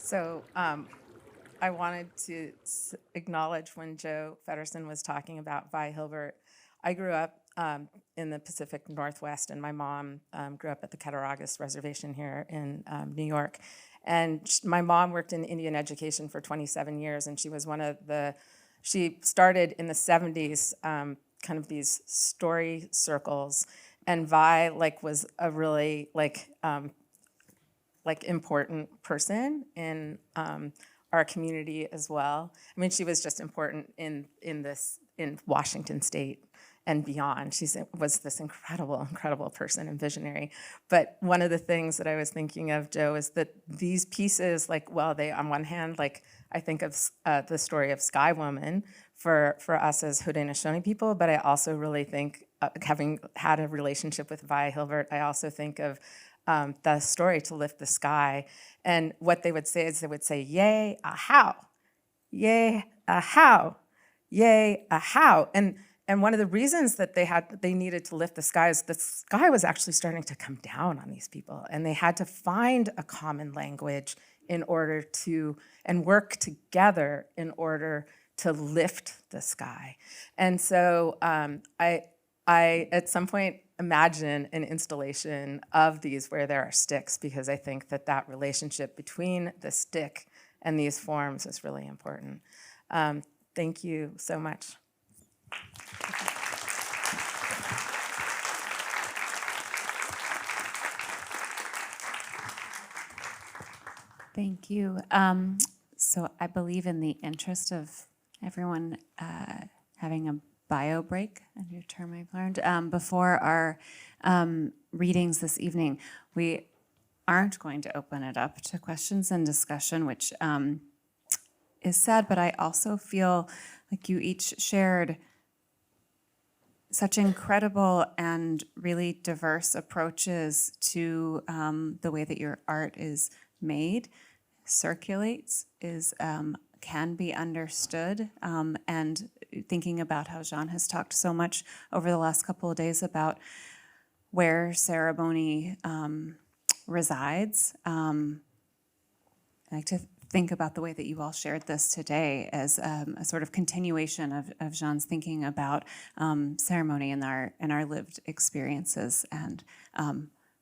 So I wanted to acknowledge when Joe Feddersen was talking about Vi Hilbert. I grew up in the Pacific Northwest, and my mom grew up at the Cattaraugus Reservation here in New York. And my mom worked in Indian education for 27 years, and she was she started in the 70s, kind of these story circles, and Vi was a really important person in our community as well. I mean, she was just important in Washington State and beyond. She was this incredible person and visionary. But one of the things that I was thinking of, Joe, is that these pieces, they on one hand, I think of the story of Sky Woman for us as Haudenosaunee people, but I also really think, having had a relationship with Vi Hilbert, I also think of the story To Lift the Sky. And what they would say is yay, a how, yay, a how, yay, a how. And one of the reasons that they needed to lift the sky is the sky was actually starting to come down on these people, and they had to find a common language in order to, and work together in order to lift the sky. And so I at some point imagine an installation of these where there are sticks, because I think that relationship between the stick and these forms is really important. Thank you so much. Thank you. So I believe, in the interest of everyone having a bio break, a new term I've learned, before our readings this evening, we aren't going to open it up to questions and discussion, which is sad, but I also feel like you each shared such incredible and really diverse approaches to the way that your art is made, circulates, can be understood, and thinking about how Jaune has talked so much over the last couple of days about where ceremony resides. I like to think about the way that you all shared this today as a sort of continuation of Jaune's thinking about ceremony in our lived experiences. And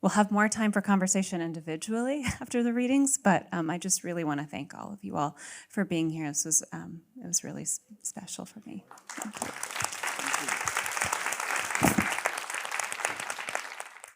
we'll have more time for conversation individually after the readings, but I just really want to thank all of you all for being here. This was it was really special for me. Thank you.